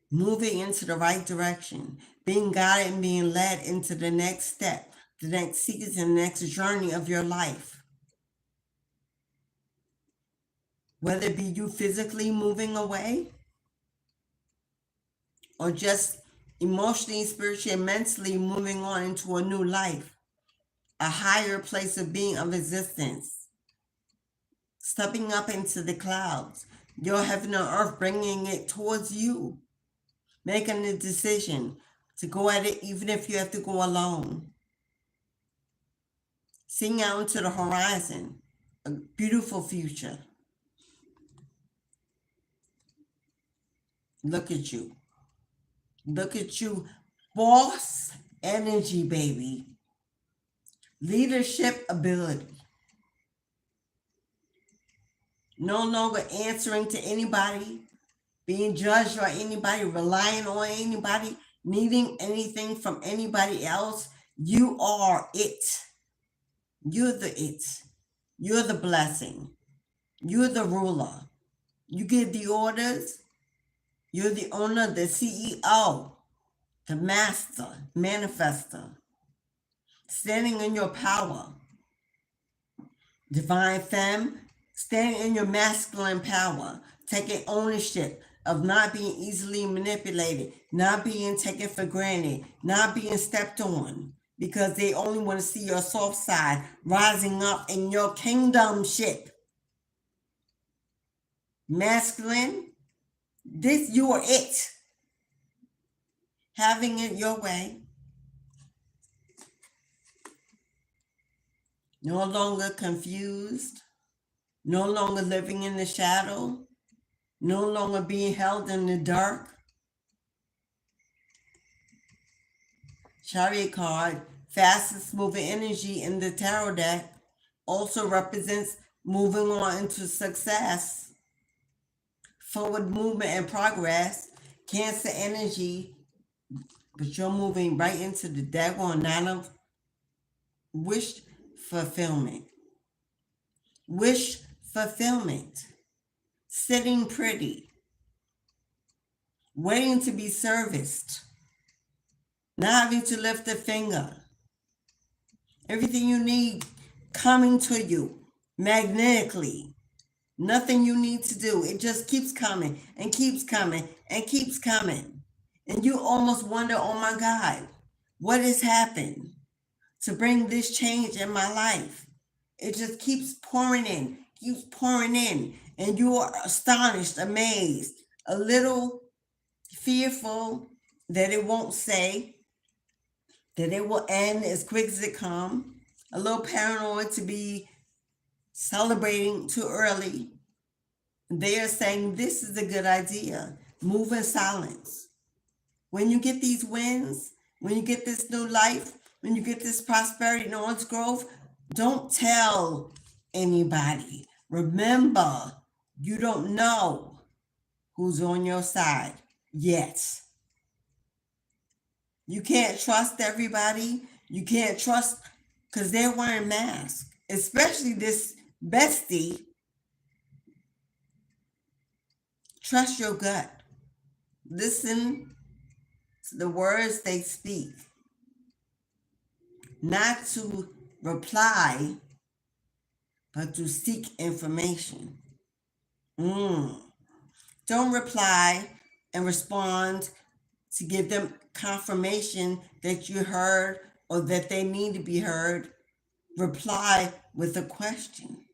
Moving into the right direction. Being guided and being led into the next step, the next season, the next journey of your life. Whether it be you physically moving away or just emotionally, spiritually, and mentally moving on into a new life, a higher place of being, of existence, stepping up into the clouds, your heaven and earth, bringing it towards you, making the decision to go at it even if you have to go alone. Seeing out into the horizon, a beautiful future. Look at you. Look at you. Boss energy, baby. Leadership ability. No longer answering to anybody, being judged by anybody, relying on anybody, needing anything from anybody else. You are it. You're the it. You're the blessing. You're the ruler. You give the orders. You're the owner, the CEO, the master, manifester. Standing in your power. Divine femme, standing in your masculine power. Taking ownership of not being easily manipulated, not being taken for granted, not being stepped on. Because they only want to see your soft side rising up in your kingdom ship. Masculine, you are it. Having it your way. No longer confused. No longer living in the shadow. No longer being held in the dark. Chariot card, fastest moving energy in the tarot deck, also represents moving on into success, forward movement and progress. Cancer energy, but you're moving right into the daggone 9 of wish fulfillment. Wish fulfillment. Sitting pretty. Waiting to be serviced. Not having to lift a finger. Everything you need coming to you magnetically. Nothing you need to do. It just keeps coming and keeps coming and keeps coming. And you almost wonder, oh my God, what has happened to bring this change in my life? It just keeps pouring in. And you are astonished, amazed, a little fearful that it won't say, that it will end as quick as it comes, a little paranoid to be celebrating too early. They are saying this is a good idea. Move in silence. When you get these wins, when you get this new life, when you get this prosperity and all its growth, don't tell anybody. Remember, you don't know who's on your side yet. You can't trust everybody. You can't trust because they're wearing masks, especially this bestie. Trust your gut. Listen to the words they speak, not to reply, but to seek information. Don't reply and respond to give them confirmation that you heard or that they need to be heard. Reply with a question,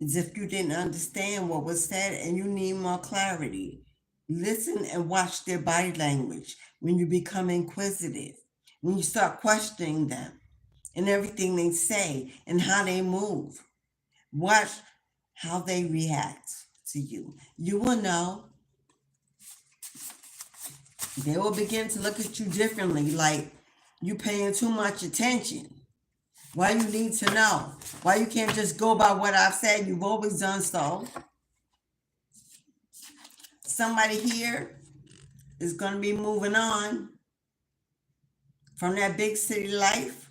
as if you didn't understand what was said and you need more clarity. Listen and watch their body language when you become inquisitive, when you start questioning them and everything they say and how they move. Watch how they react to you. You will know. They will begin to look at you differently, like you paying too much attention. Why you need to know? Why you can't just go by what I've said? You've always done so. Somebody here is going to be moving on from that big city life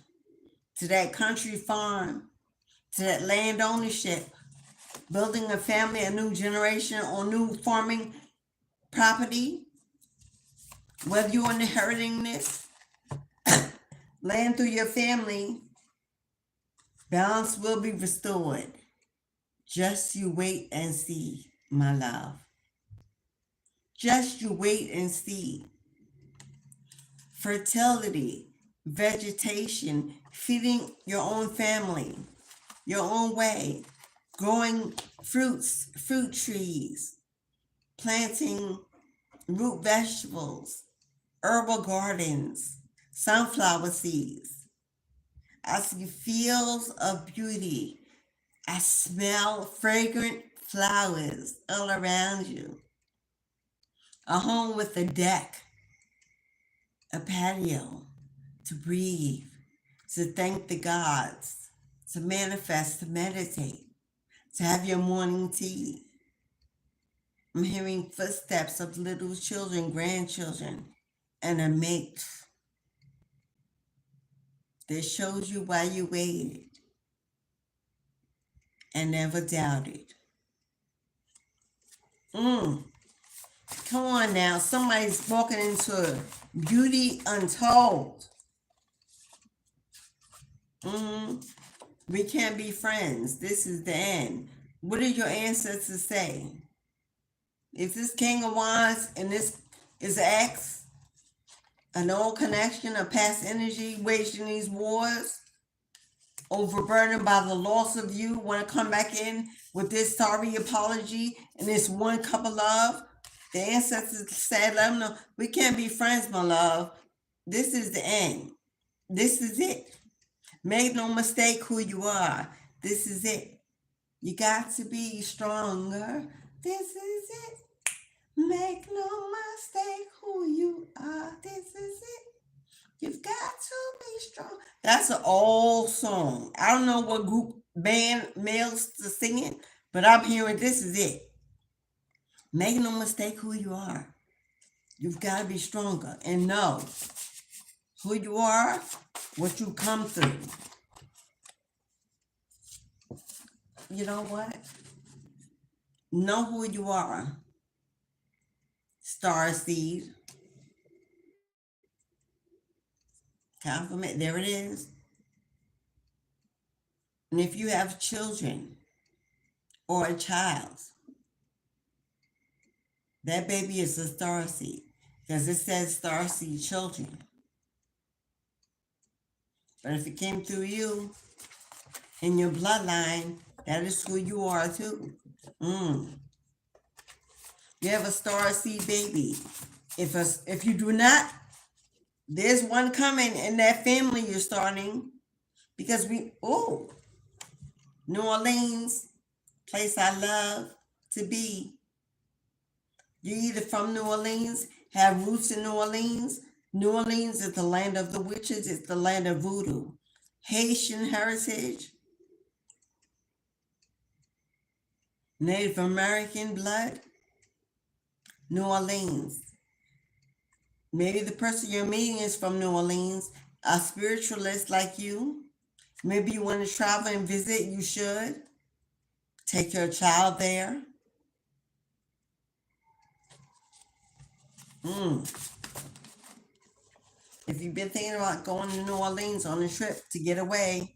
to that country farm, to that land ownership, building a family, a new generation, or new farming property. Whether you're inheriting this land through your family, balance will be restored. Just you wait and see, my love. Just you wait and see. Fertility, vegetation, feeding your own family, your own way, growing fruits, fruit trees, planting root vegetables, herbal gardens, sunflower seeds. I see fields of beauty. I smell fragrant flowers all around you. A home with a deck, a patio to breathe, to thank the gods, to manifest, to meditate, to have your morning tea. I'm hearing footsteps of little children, grandchildren, and a mate that shows you why you waited and never doubted. Come on now, somebody's walking into beauty untold. We can't be friends. This is the end. What did your ancestors say? If this King of Wands and this is X, an old connection, a past energy, waging these wars, overburdened by the loss of you, want to come back in with this sorry apology and this one cup of love, the ancestors said, let them know, we can't be friends, my love. This is the end. This is it. Make no mistake who you are. This is it. You got to be stronger. This is it. Make no mistake who you are. This is it. You've got to be strong. That's an old song. I don't know what group band males to sing it, but I'm hearing this is it. Make no mistake who you are. You've got to be stronger and know who you are, what you come through. You know what? Know who you are. Star seed. Compliment. There it is. And if you have children or a child, that baby is a star seed because it says star seed children. But if it came through you in your bloodline, that is who you are too. You have a star seed baby. If you do not, there's one coming in that family you're starting because New Orleans, place I love to be. You're either from New Orleans, have roots in New Orleans. New Orleans is the land of the witches, it's the land of voodoo. Haitian heritage, Native American blood, New Orleans. Maybe the person you're meeting is from New Orleans, a spiritualist like you. Maybe you want to travel and visit, you should. Take your child there. If you've been thinking about going to New Orleans on a trip to get away,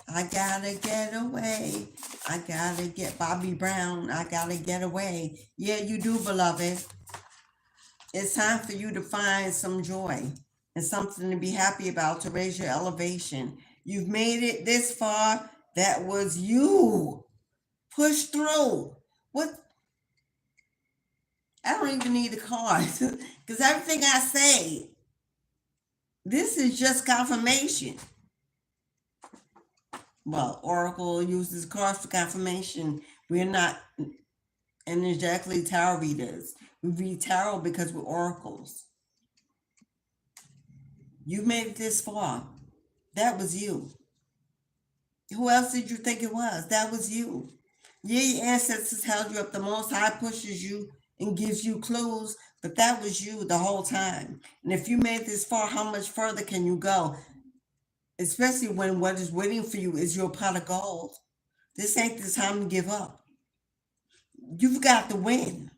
I gotta get away. I gotta get Bobby Brown. I gotta get away. Yeah, you do, beloved. It's time for you to find some joy and something to be happy about to raise your elevation. You've made it this far. That was you. Push through. What? I don't even need the cards because everything I say, this is just confirmation. Well, Oracle uses cards for confirmation. We're not energetically tarot readers. We read tarot because we're oracles. You made it this far. That was you. Who else did you think it was? That was you. Yeah, your ancestors held you up. The Most High pushes you and gives you clues, but that was you the whole time. And if you made this far, how much further can you go? Especially when what is waiting for you is your pot of gold. This ain't the time to give up. You've got to win.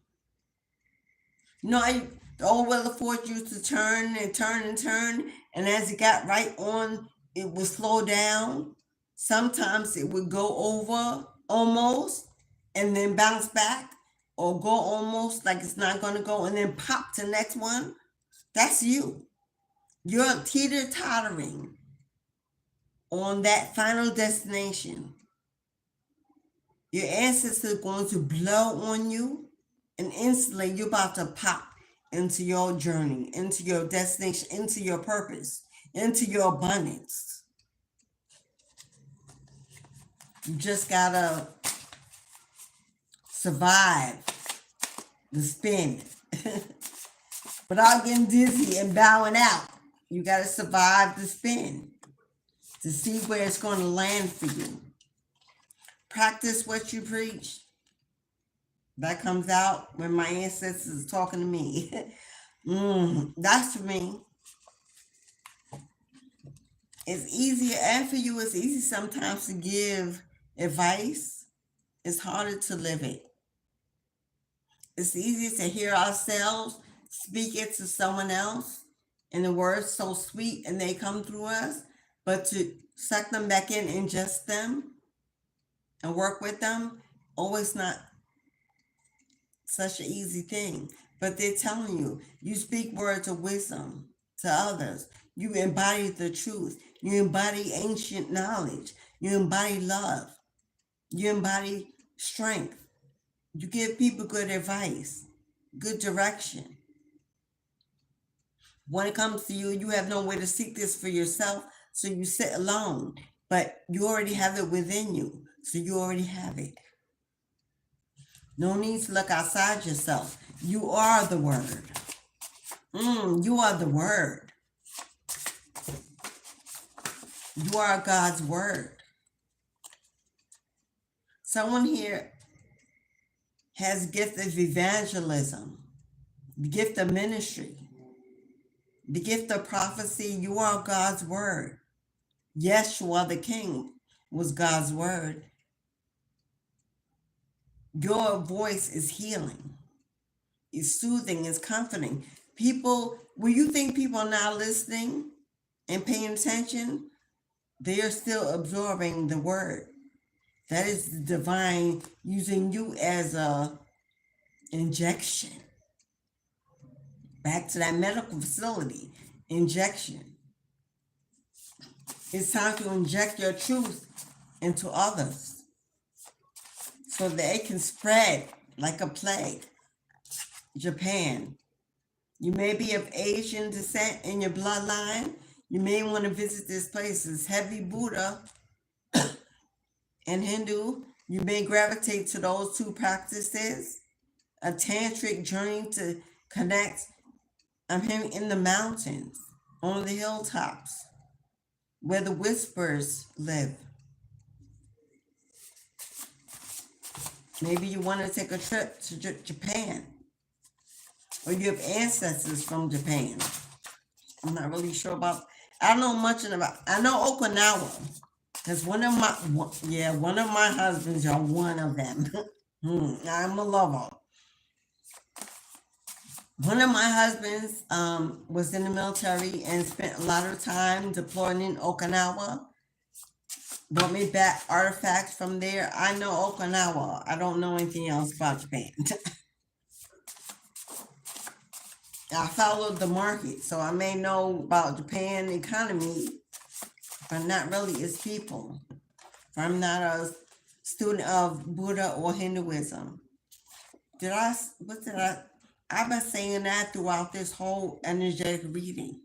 The old wheel of fortune used to turn and turn and turn, and as it got right on, it would slow down. Sometimes it would go over almost and then bounce back, or go almost like it's not going to go and then pop to the next one. That's you. You're teeter-tottering on that final destination. Your ancestors are going to blow on you, and instantly you're about to pop into your journey, into your destination, into your purpose, into your abundance. You just gotta survive the spin without getting dizzy and bowing out. You gotta survive the spin to see where it's going to land for you. Practice what you preach. That comes out when my ancestors are talking to me. That's for me. It's easier, and for you, it's easy sometimes to give advice. It's harder to live it. It's easier to hear ourselves speak it to someone else, and the words so sweet and they come through us, but to suck them back in, ingest them, and work with them, always not such an easy thing. But they're telling you, you speak words of wisdom to others. You embody the truth. You embody ancient knowledge. You embody love. You embody strength. You give people good advice, good direction. When it comes to you, you have no way to seek this for yourself, so you sit alone. But you already have it within you, so you already have it. No need to look outside yourself. You are the word. You are the word. You are God's word. Someone here has the gift of evangelism, the gift of ministry, the gift of prophecy. You are God's word. Yeshua the King was God's word. Your voice is healing. It's soothing. It's comforting. People, when you think people are not listening and paying attention, they are still absorbing the word. That is the divine using you as a injection. Back to that medical facility, injection. It's time to inject your truth into others so that it can spread like a plague. Japan. You may be of Asian descent in your bloodline. You may want to visit this place. It's heavy Buddha In Hindu, you may gravitate to those two practices. A tantric journey to connect him in the mountains, on the hilltops, where the whispers live. Maybe you want to take a trip to Japan, or you have ancestors from Japan. I'm not really sure about. I don't know much about. I know Okinawa, because one of my husbands are one of them. I'm a lover. One of my husbands was in the military and spent a lot of time deploying in Okinawa. Brought me back artifacts from there. I know Okinawa. I don't know anything else about Japan. I followed the market, so I may know about Japan economy, but not really its people. I'm not a student of Buddha or Hinduism. I've been saying that throughout this whole energetic reading.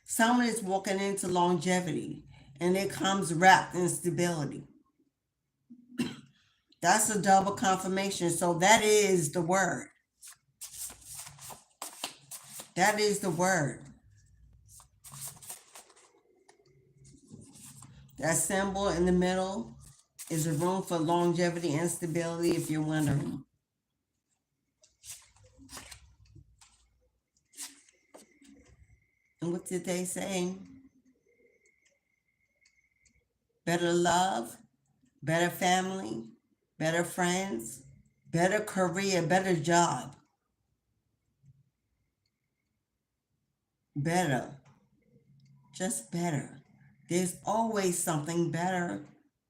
Someone is walking into longevity, and it comes wrapped in stability. That's a double confirmation. So that is the word. That is the word. That symbol in the middle is a room for longevity and stability, if you're wondering. And what did they say? Better love, better family, better friends, better career, better job. Better. Just better. There's always something better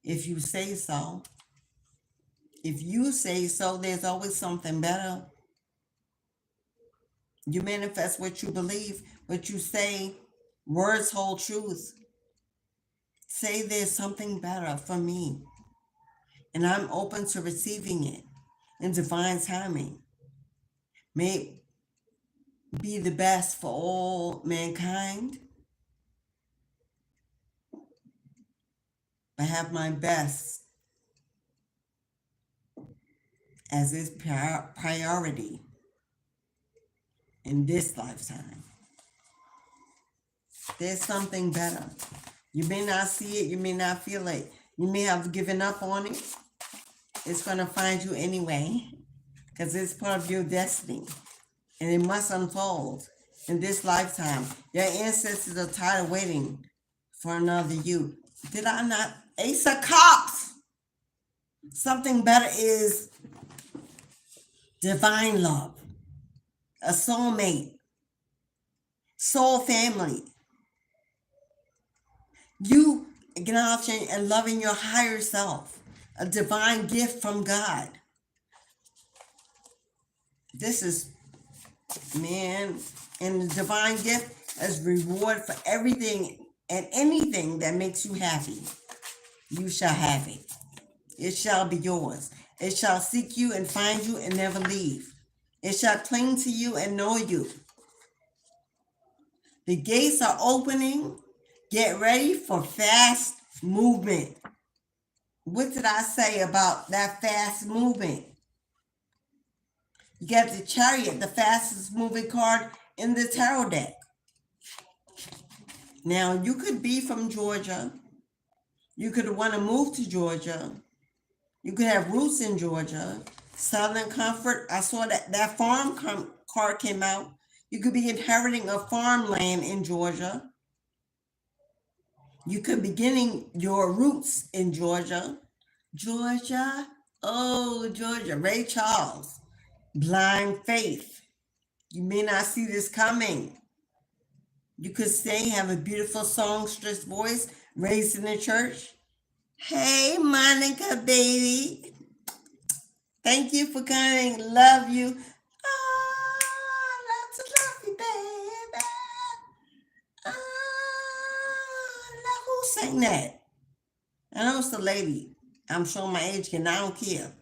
if you say so. If you say so, there's always something better. You manifest what you believe, what you say. Words hold truth. Say there's something better for me. And I'm open to receiving it in divine timing. May it be the best for all mankind. I have my best as its priority in this lifetime. There's something better. You may not see it, you may not feel it, you may have given up on it. It's going to find you anyway, because it's part of your destiny, and it must unfold in this lifetime. Your ancestors are tired of waiting for another you. Did I not? Ace of Cups. Something better is divine love, a soulmate, soul family. You acknowledging and loving your higher self, a divine gift from God. This is, man, and the divine gift as reward for everything and anything that makes you happy. You shall have it. It shall be yours. It shall seek you and find you and never leave. It shall cling to you and know you. The gates are opening. Get ready for fast movement. What did I say about that fast movement? You got the Chariot, the fastest moving card in the tarot deck. Now, you could be from Georgia. You could want to move to Georgia. You could have roots in Georgia. Southern Comfort. I saw that farm card came out. You could be inheriting a farmland in Georgia. You could be getting your roots in Georgia. Georgia. Oh, Georgia. Ray Charles. Blind faith. You may not see this coming. You could say, have a beautiful songstress voice, raised in the church. Hey, Monica, baby. Thank you for coming. Love you. Oh, I love to love you, baby. Oh, who sang that? I know it's the lady. I'm showing my age and I don't care.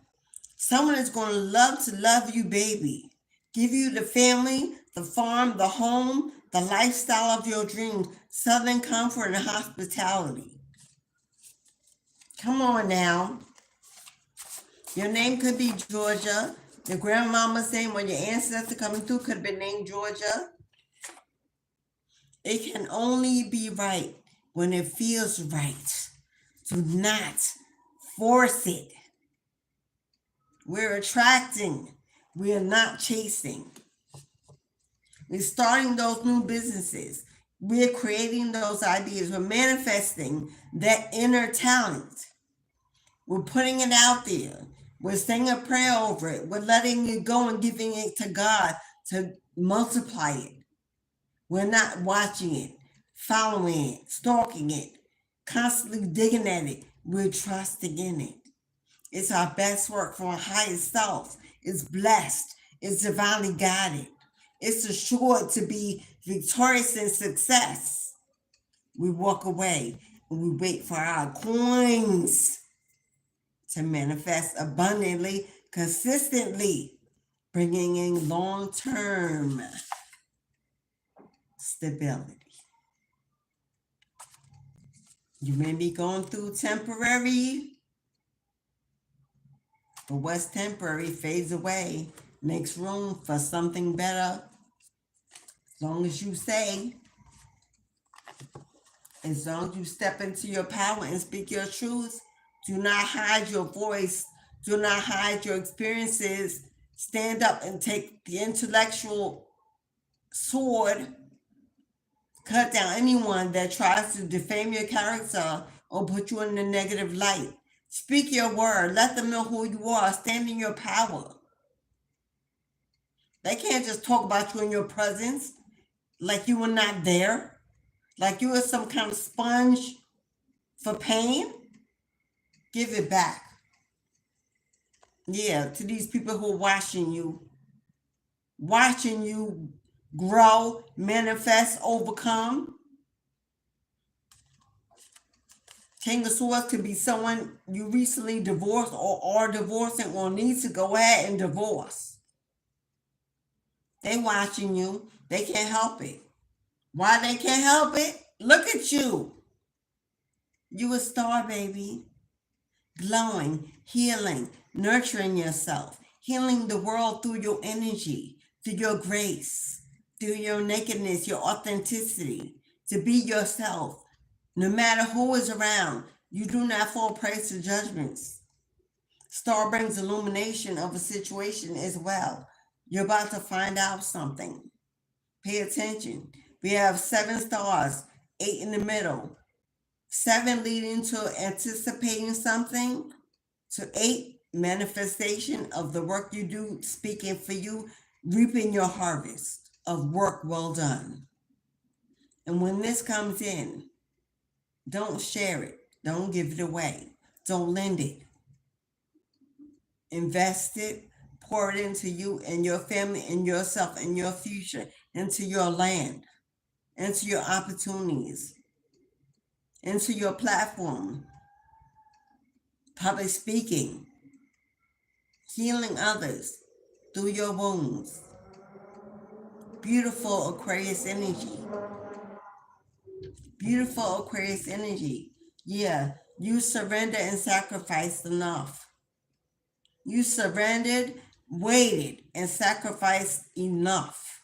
Someone is going to love you, baby. Give you the family, the farm, the home, the lifestyle of your dreams, Southern comfort and hospitality. Come on now. Your name could be Georgia. Your grandmama's name or your ancestor coming through could have been named Georgia. It can only be right when it feels right. Do not force it. We're attracting. We are not chasing. We're starting those new businesses. We're creating those ideas. We're manifesting that inner talent. We're putting it out there. We're saying a prayer over it. We're letting it go and giving it to God to multiply it. We're not watching it, following it, stalking it, constantly digging at it. We're trusting in it. It's our best work from our highest self. It's blessed. It's divinely guided. It's assured to be victorious in success. We walk away and we wait for our coins to manifest abundantly, consistently, bringing in long-term stability. You may be going through temporary, but what's temporary fades away, makes room for something better. As long as you say, as long as you step into your power and speak your truth, do not hide your voice, do not hide your experiences. Stand up and take the intellectual sword, cut down anyone that tries to defame your character or put you in a negative light. Speak your word. Let them know who you are. Stand in your power. They can't just talk about you in your presence like you were not there, like you were some kind of sponge for pain. Give it back. Yeah, to these people who are watching you grow, manifest, overcome. King of Swords could be someone you recently divorced or are divorcing or need to go ahead and divorce. They watching you. They can't help it. Why they can't help it? Look at you. You a star, baby. Glowing, healing, nurturing yourself, healing the world through your energy, through your grace, through your nakedness, your authenticity, to be yourself. No matter who is around, you do not fall prey to judgments. Star brings illumination of a situation as well. You're about to find out something. Pay attention. We have 7 stars, 8 in the middle, 7 leading to anticipating something, to 8 manifestation of the work you do, speaking for you, reaping your harvest of work well done. And when this comes in, don't share it. Don't give it away. Don't lend it. Invest it. Pour it into you and your family and yourself and your future, into your land, into your opportunities, into your platform, public speaking, healing others through your wounds. Beautiful Aquarius energy. Beautiful Aquarius energy. Yeah, you surrender and sacrificed enough. You surrendered, waited, and sacrificed enough.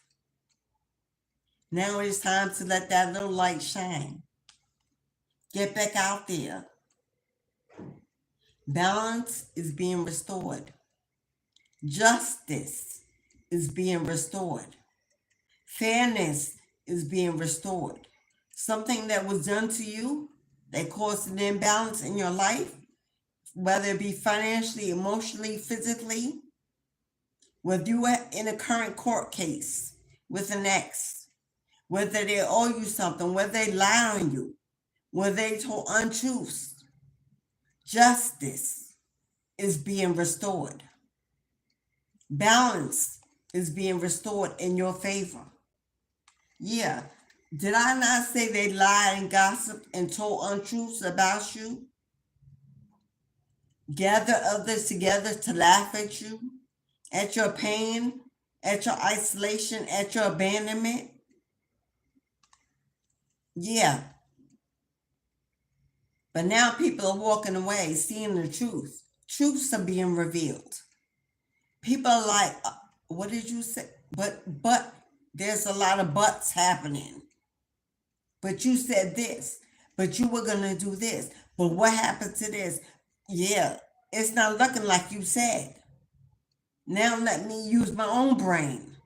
Now it is time to let that little light shine. Get back out there. Balance is being restored. Justice is being restored. Fairness is being restored. Something that was done to you that caused an imbalance in your life, whether it be financially, emotionally, physically, whether you are in a current court case with an ex, whether they owe you something, whether they lie on you, whether they told untruths, justice is being restored. Balance is being restored in your favor. Yeah. Did I not say they lied and gossiped and told untruths about you? Gather others together to laugh at you, at your pain, at your isolation, at your abandonment? Yeah. But now people are walking away, seeing the truth. Truths are being revealed. People are like, what did you say? But there's a lot of buts happening. But you said this. But you were gonna do this. But what happened to this? Yeah, it's not looking like you said. Now let me use my own brain.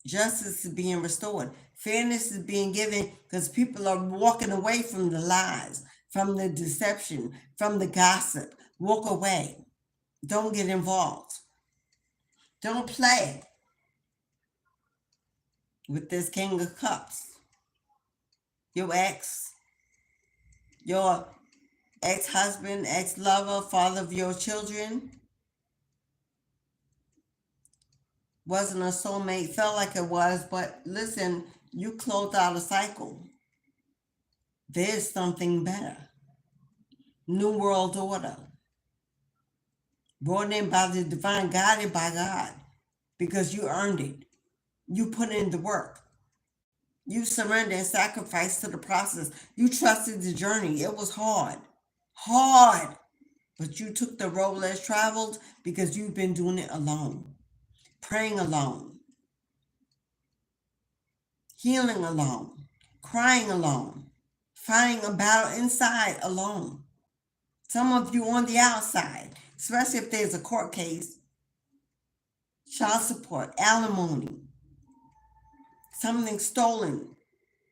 Justice is being restored. Fairness is being given because people are walking away from the lies, from the deception, from the gossip. Walk away. Don't get involved. Don't play with this King of Cups. Your your ex-husband, ex-lover, father of your children, wasn't a soulmate, felt like it was, but listen, you closed out a cycle. There's something better. New world order. Brought in by the divine, guided by God, because you earned it. You put in the work. You surrendered and sacrificed to the process. You trusted the journey. It was hard. Hard. But you took the road less traveled because you've been doing it alone. Praying alone. Healing alone. Crying alone. Fighting a battle inside alone. Some of you on the outside, especially if there's a court case, child support, alimony, something stolen,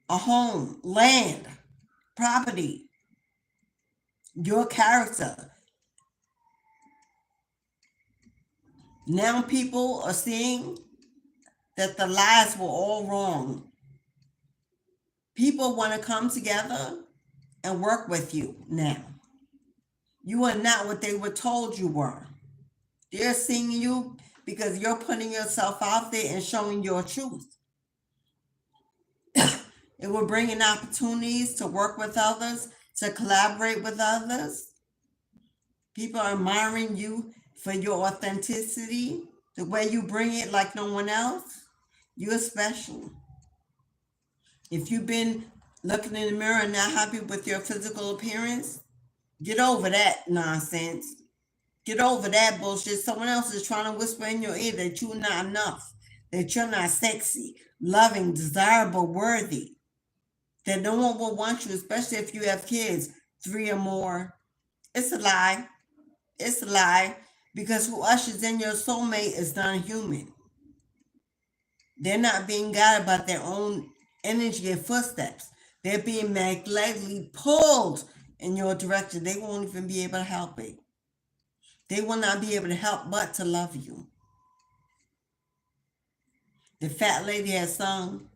a home, land, property, your character. Now people are seeing that the lies were all wrong. People want to come together and work with you now. You are not what they were told you were. They're seeing you because you're putting yourself out there and showing your truth. It will bring in opportunities to work with others, to collaborate with others. People are admiring you for your authenticity, the way you bring it like no one else. You're special. If you've been looking in the mirror and not happy with your physical appearance, get over that nonsense. Get over that bullshit. Someone else is trying to whisper in your ear that you're not enough, that you're not sexy, loving, desirable, worthy, that no one will want you, especially if you have kids, 3 or more. It's a lie. It's a lie because who ushers in your soulmate is non-human. They're not being guided by their own energy and footsteps. They're being magnetically pulled in your direction. They won't even be able to help it. They will not be able to help but to love you. The fat lady has sung,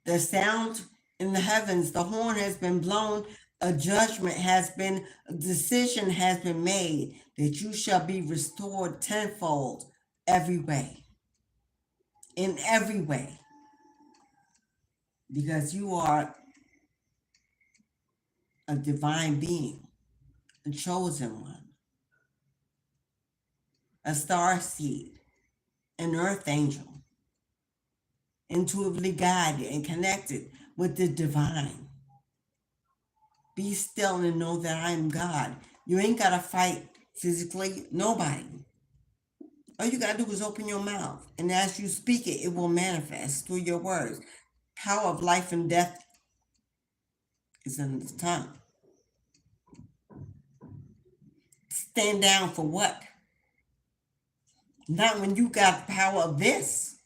the sound in the heavens, the horn has been blown, a judgment has been, a decision has been made that you shall be restored tenfold every way. In every way. Because you are a divine being, a chosen one, a star seed, an earth angel, intuitively guided and connected with the divine. Be still and know that I am God. You ain't got to fight physically, nobody. All you got to do is open your mouth. And as you speak it, it will manifest through your words. Power of life and death is in the tongue. Stand down for what? Not when you got the power of this.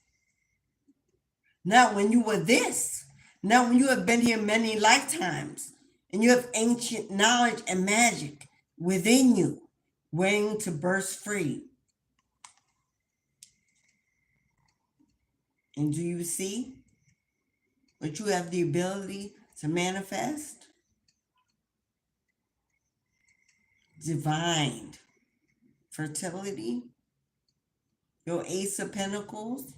Not when you were this. Not when you have been here many lifetimes and you have ancient knowledge and magic within you, waiting to burst free. And do you see what you have the ability to manifest? Divine fertility, your Ace of Pentacles,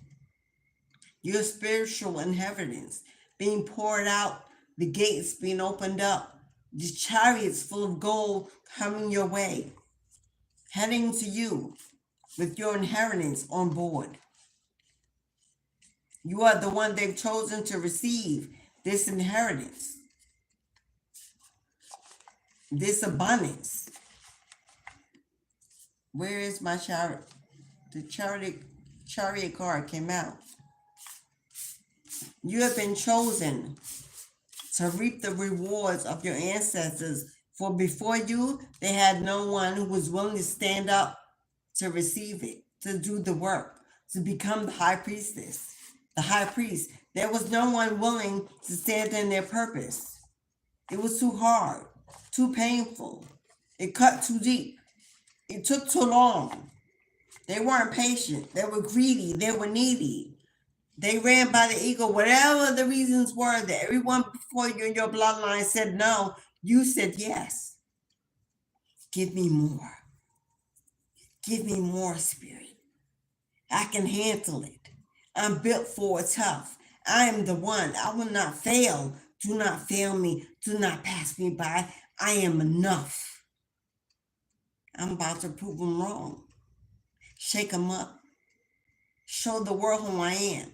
your spiritual inheritance being poured out, the gates being opened up, the chariots full of gold coming your way, heading to you with your inheritance on board. You are the one they've chosen to receive this inheritance. this abundance. Where is my chariot? The chariot card came out. You have been chosen to reap the rewards of your ancestors. For before you, they had no one who was willing to stand up to receive it, to do the work, to become the high priestess, the high priest. There was no one willing to stand in their purpose. It was too hard, too painful. It cut too deep. It took too long. They weren't patient. They were greedy. They were needy. They ran by the ego. Whatever the reasons were that everyone before you in your bloodline said no, you said yes. Give me more. Give me more, Spirit. I can handle it. I'm built for it tough. I am the one. I will not fail. Do not fail me. Do not pass me by. I am enough. I'm about to prove them wrong. Shake them up. Show the world who I am.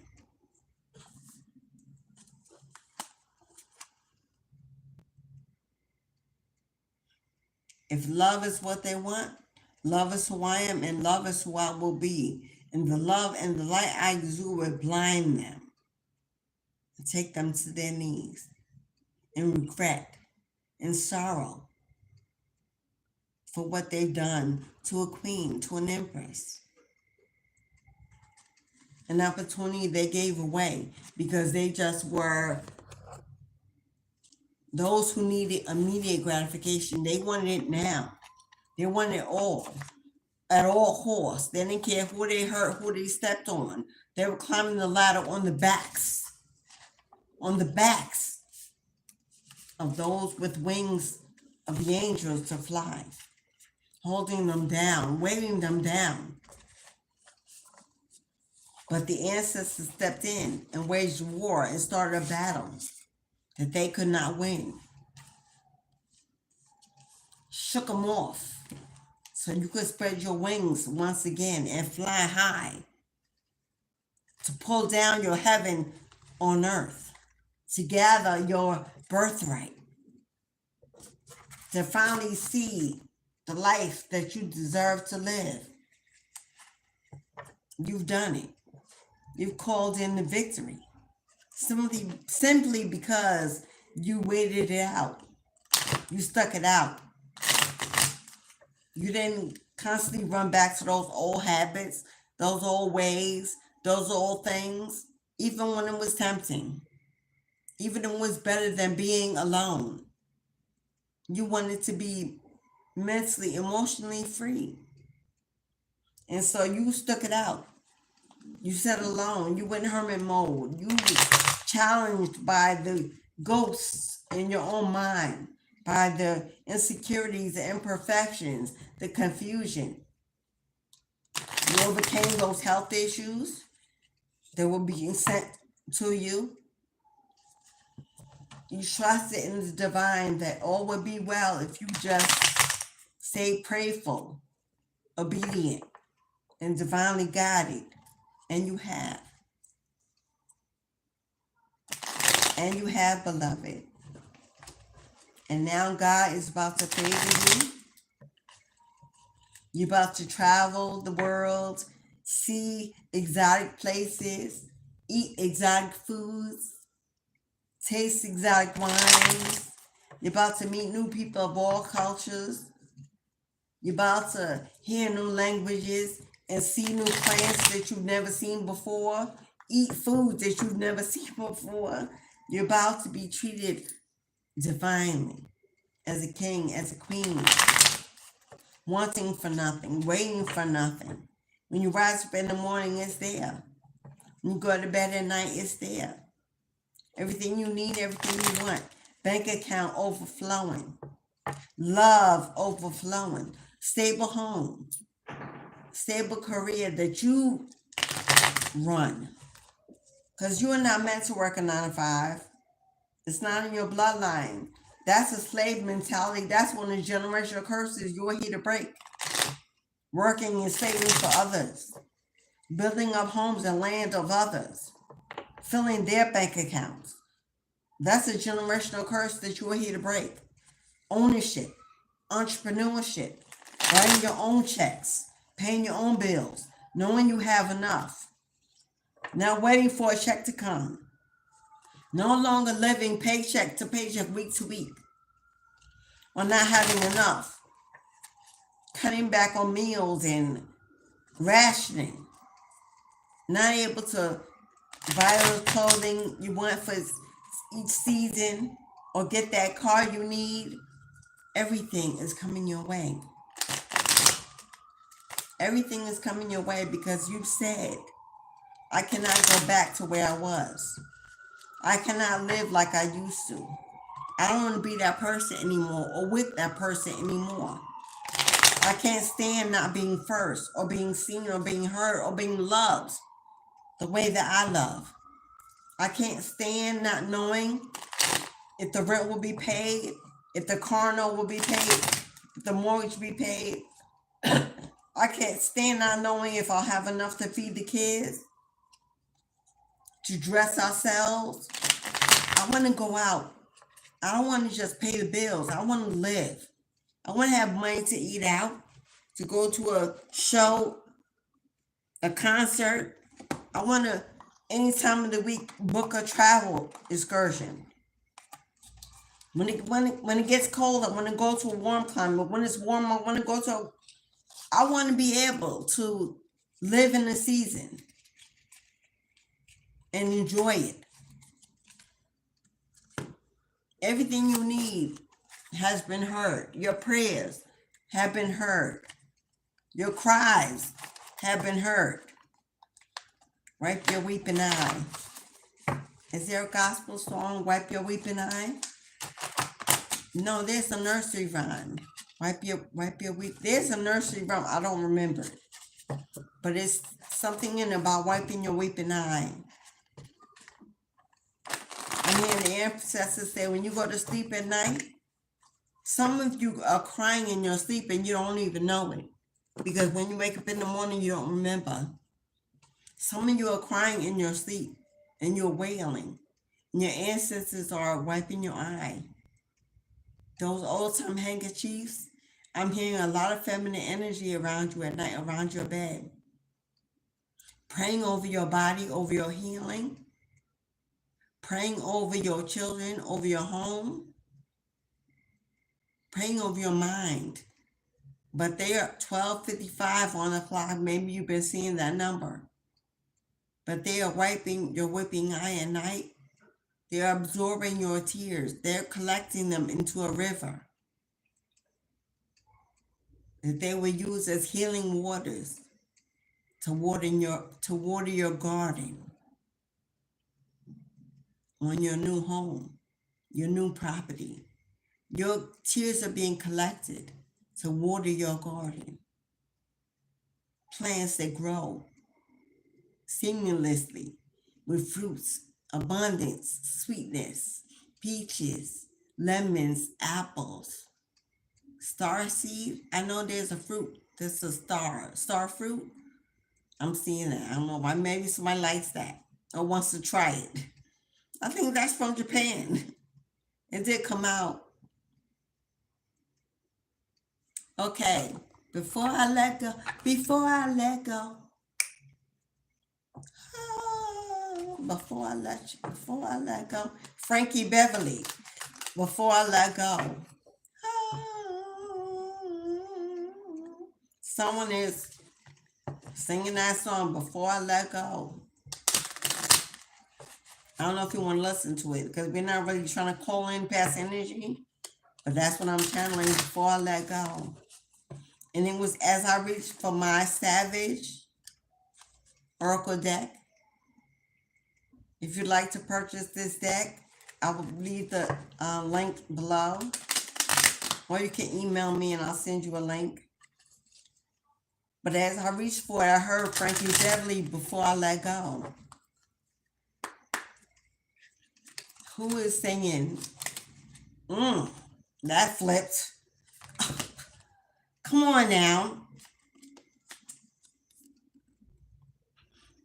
If love is what they want, love is who I am, and love is who I will be. And the love and the light I exude will blind them and take them to their knees in regret and sorrow for what they've done to a queen, to an empress. An opportunity they gave away because they just were those who needed immediate gratification. They wanted it now. They wanted it all, at all costs. They didn't care who they hurt, who they stepped on. They were climbing the ladder on the backs of those with wings of the angels to fly, holding them down, weighing them down. But the ancestors stepped in and waged war and started a battle that they could not win. Shook them off so you could spread your wings once again and fly high to pull down your heaven on earth, to gather your birthright, to finally see the life that you deserve to live. You've done it. You've called in the victory. Simply because you waited it out. You stuck it out. You didn't constantly run back to those old habits, those old ways, those old things, even when it was tempting, even when it was better than being alone. You wanted to be mentally, emotionally free. And so you stuck it out. You sat alone. You went hermit mode. You were challenged by the ghosts in your own mind, by the insecurities, the imperfections, the confusion. You overcame those health issues that were being sent to you. You trusted in the divine that all would be well if you just stayed prayerful, obedient, and divinely guided. And you have. And you have, beloved. And now God is about to favor you. You're about to travel the world, see exotic places, eat exotic foods, taste exotic wines. You're about to meet new people of all cultures. You're about to hear new languages and see new plants that you've never seen before, eat foods that you've never seen before. You're about to be treated divinely as a king, as a queen, wanting for nothing, waiting for nothing. When you rise up in the morning, it's there. When you go to bed at night, it's there. Everything you need, everything you want. Bank account overflowing. Love overflowing. Stable home. Stable career that you run. Because you are not meant to work a 9-to-5. It's not in your bloodline. That's a slave mentality. That's one of the generational curses you're here to break. Working and saving for others. Building up homes and land of others. Filling their bank accounts. That's a generational curse that you are here to break. Ownership. entrepreneurship, writing your own checks, paying your own bills, knowing you have enough, not waiting for a check to come, no longer living paycheck to paycheck, week to week, or not having enough, cutting back on meals and rationing, not able to buy the clothing you want for each season or get that car you need. Everything is coming your way. Everything is coming your way because you said, I cannot go back to where I was. I cannot live like I used to. I don't want to be that person anymore or with that person anymore. I can't stand not being first or being seen or being heard or being loved the way that I love. I can't stand not knowing if the rent will be paid, if the car note will be paid, if the mortgage will be paid. I can't stand not knowing if I'll have enough to feed the kids, to dress ourselves. I want to go out. I don't want to just pay the bills. I want to live. I want to have money to eat out, to go to a show, a concert. I want to, any time of the week, book a travel excursion. When it gets cold, I want to go to a warm climate. When it's warm, I want to be able to live in the season and enjoy it. Everything you need has been heard. Your prayers have been heard. Your cries have been heard. Wipe your weeping eye. Is there a gospel song, Wipe Your Weeping Eye? No, there's a nursery rhyme. Wipe your weep. There's a nursery rhyme. I don't remember it. But it's something in about wiping your weeping eye. I'm hearing the ancestors say when you go to sleep at night, some of you are crying in your sleep and you don't even know it. Because when you wake up in the morning, you don't remember. Some of you are crying in your sleep and you're wailing. And your ancestors are wiping your eye. Those old-time handkerchiefs, I'm hearing a lot of feminine energy around you at night, around your bed. Praying over your body, over your healing. Praying over your children, over your home. Praying over your mind. But they are 12:55 on the clock. Maybe you've been seeing that number. But they are wiping your weeping eye at night. They're absorbing your tears. They're collecting them into a river that they will use as healing waters to water your garden on your new home, your new property. Your tears are being collected to water your garden. Plants that grow seamlessly with fruits, abundance, sweetness, peaches, lemons, apples. Star seed, I know there's a fruit. This is star fruit. I'm seeing that. I don't know why. Maybe somebody likes that or wants to try it. I think that's from Japan. It did come out. Okay, before I let go, before I let go, Frankie Beverly, before I let go. Someone is singing that song, Before I Let Go. I don't know if you want to listen to it because we're not really trying to call in past energy, but that's what I'm channeling, Before I Let Go. And it was as I reached for my Savage Oracle deck. If you'd like to purchase this deck, I will leave the link below. Or you can email me and I'll send you a link. But as I reached for it, I heard Frankie Beverly, Before I Let Go. Who is singing? That flipped. Come on now.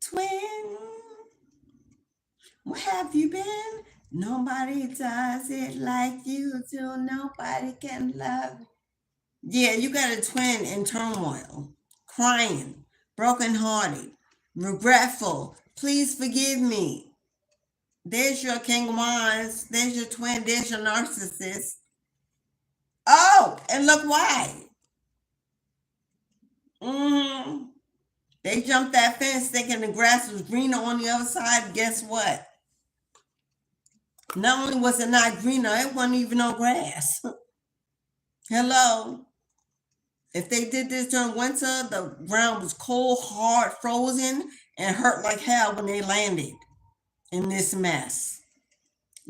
Twin, where have you been? Nobody does it like you do. Nobody can love Yeah, you got a twin in turmoil, crying, brokenhearted, regretful. Please forgive me. There's your King of Wands. There's your twin. There's your narcissist. Oh, and look why. hmm They jumped that fence thinking the grass was greener on the other side. Guess what? Not only was it not greener, it wasn't even no grass. Hello. If they did this during winter, the ground was cold, hard, frozen, and hurt like hell when they landed in this mess.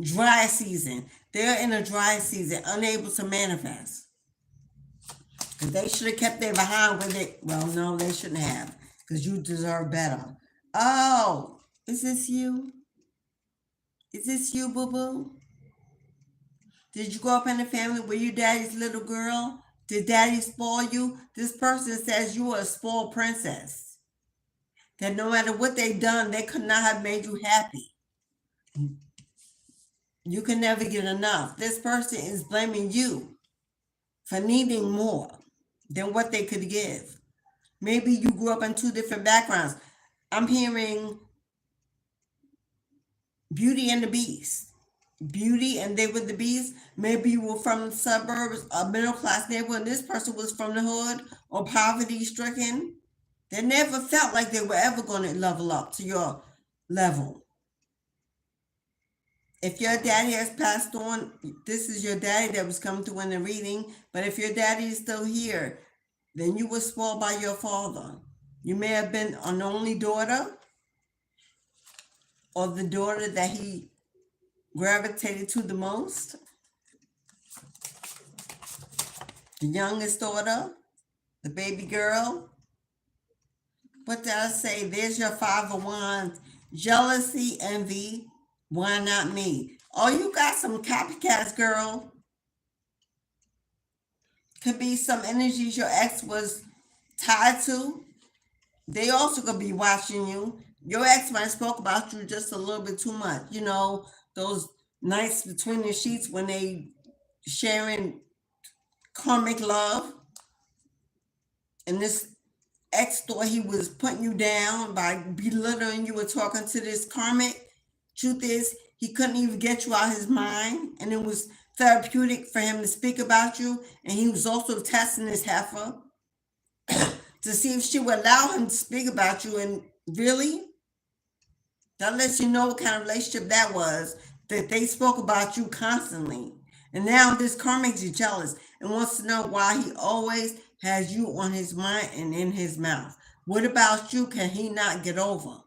Dry season. They're in a dry season, unable to manifest. Because they should have kept their behind with it. Well, no, they shouldn't have. Because you deserve better. Oh, is this you? Is this you, boo-boo? Did you grow up in a family where you daddy's little girl? Did daddy spoil you? This person says you are a spoiled princess. That no matter what they done, they could not have made you happy. You can never get enough. This person is blaming you for needing more than what they could give. Maybe you grew up in two different backgrounds. I'm hearing Beauty and the Beast. Beauty and They Were the Beast. Maybe you were from the suburbs, a middle class neighborhood, and this person was from the hood or poverty stricken. They never felt like they were ever going to level up to your level. If your daddy has passed on, this is your daddy that was coming through in the reading. But if your daddy is still here, then you were spoiled by your father. You may have been an only daughter or the daughter that he gravitated to the most. The youngest daughter, the baby girl. What did I say? There's your Five of Wands. Jealousy, envy. Why not me? Oh, you got some copycats, girl. Could be some energies your ex was tied to. They also could be watching you. Your ex might spoke about you just a little bit too much. You know, those nights between the sheets when they sharing karmic love. And this ex thought he was putting you down by belittling you and talking to this karmic. Truth is, he couldn't even get you out of his mind, and it was therapeutic for him to speak about you. And he was also testing his heifer to see if she would allow him to speak about you. And really, that lets you know what kind of relationship that was, that they spoke about you constantly. And now this karmic is jealous and wants to know why he always has you on his mind and in his mouth. What about you can he not get over?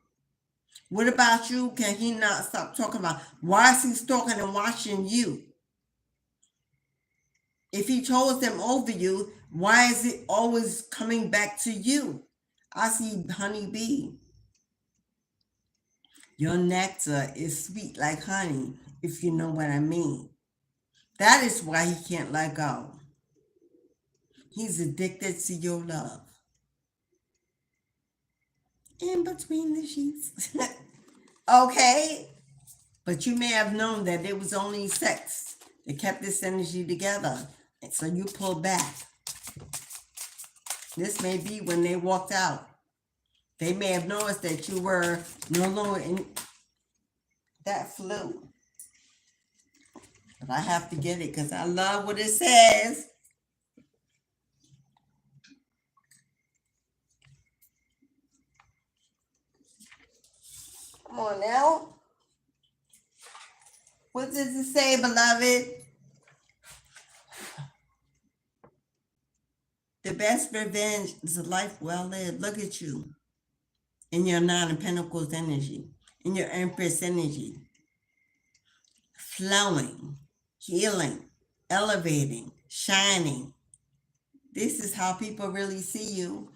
What about you can he not stop talking about? Why is he stalking and watching you? If he chose them over you, why is it always coming back to you? I see honeybee. Your nectar is sweet like honey, if you know what I mean. That is why he can't let go. He's addicted to your love. In between the sheets. Okay? But you may have known that it was only sex that kept this energy together. And so you pulled back. This may be when they walked out. They may have noticed that you were no longer in that flu. But I have to get it because I love what it says. Come on now. What does it say, beloved? The best revenge is a life well lived. Look at you in your Nine of Pentacles energy, in your Empress energy. Flowing, healing, elevating, shining. This is how people really see you.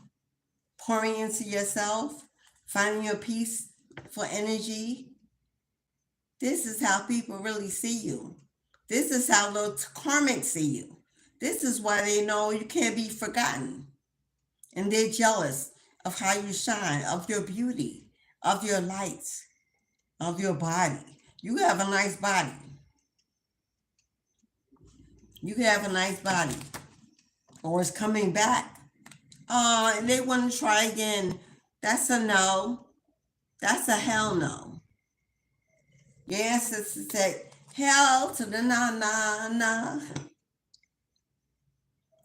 Pouring into yourself, finding your peaceful energy. This is how people really see you. This is how the karmic see you. This is why they know you can't be forgotten. And they're jealous of how you shine, of your beauty, of your lights, of your body. You have a nice body. You have a nice body. or it's coming back. And they want to try again. That's a no. That's a hell no. Your ancestors said, hell to the na.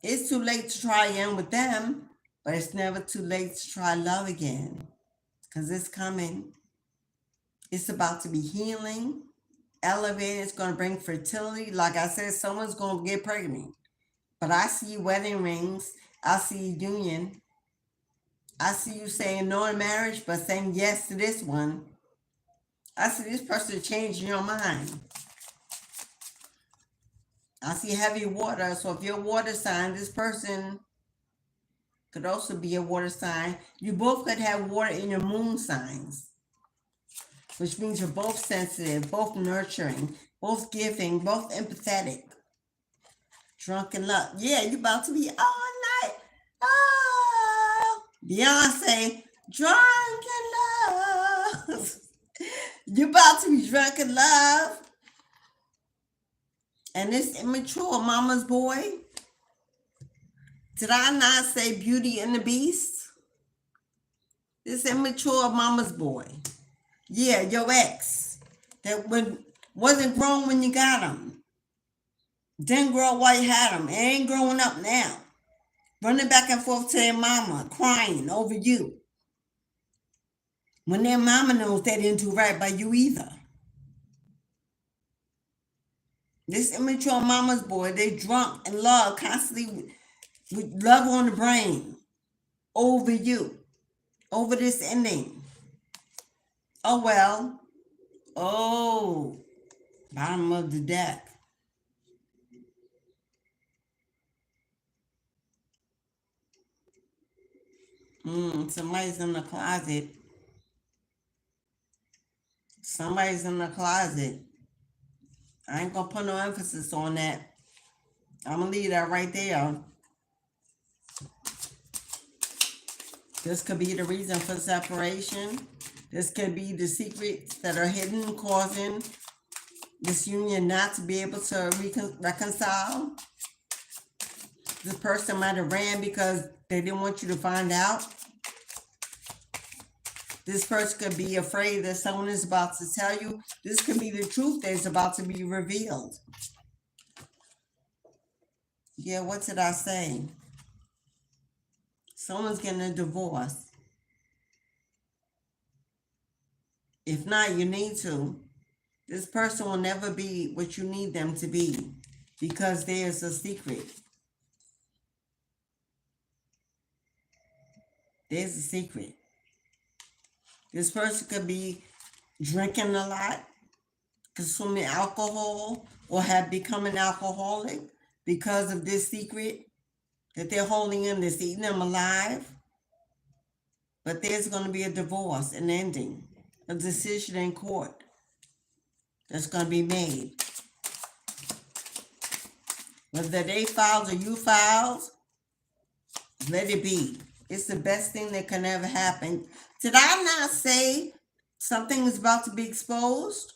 It's too late to try again with them, but it's never too late to try love again. Because it's coming. It's about to be healing, elevated. It's going to bring fertility. Like I said, someone's going to get pregnant. But I see wedding rings. I see union. I see you saying no in marriage, but saying yes to this one. I see this person changing your mind. I see heavy water. So if you're a water sign, this person could also be a water sign. You both could have water in your moon signs, which means you're both sensitive, both nurturing, both giving, both empathetic. Drunk in love. Yeah, you about to be all night. Oh, Beyonce, drunk in love. You about to be drunk in love. And this immature mama's boy. Did I not say Beauty and the Beast? This immature mama's boy. Yeah, your ex. That wasn't grown when you got him. Didn't grow up while you had him. Ain't growing up now. Running back and forth to their mama, crying over you. When their mama knows they didn't do right by you either. This immature mama's boy, they drunk and love, constantly with love on the brain over you, over this ending. Oh, well. Oh, bottom of the deck. Somebody's in the closet. Somebody's in the closet. I ain't gonna put no emphasis on that. I'm gonna leave that right there. This could be the reason for separation. This could be the secrets that are hidden, causing this union not to be able to reconcile. This person might have ran because they didn't want you to find out. This person could be afraid that someone is about to tell you. This could be the truth that is about to be revealed. Yeah, what did I say? Someone's getting a divorce. If not, you need to. This person will never be what you need them to be because there's a secret. There's a secret. This person could be drinking a lot, consuming alcohol, or have become an alcoholic because of this secret that they're holding in, that's eating them alive. But there's going to be a divorce, an ending, a decision in court that's going to be made. Whether they filed or you filed, let it be. It's the best thing that can ever happen. Did I not say something is about to be exposed?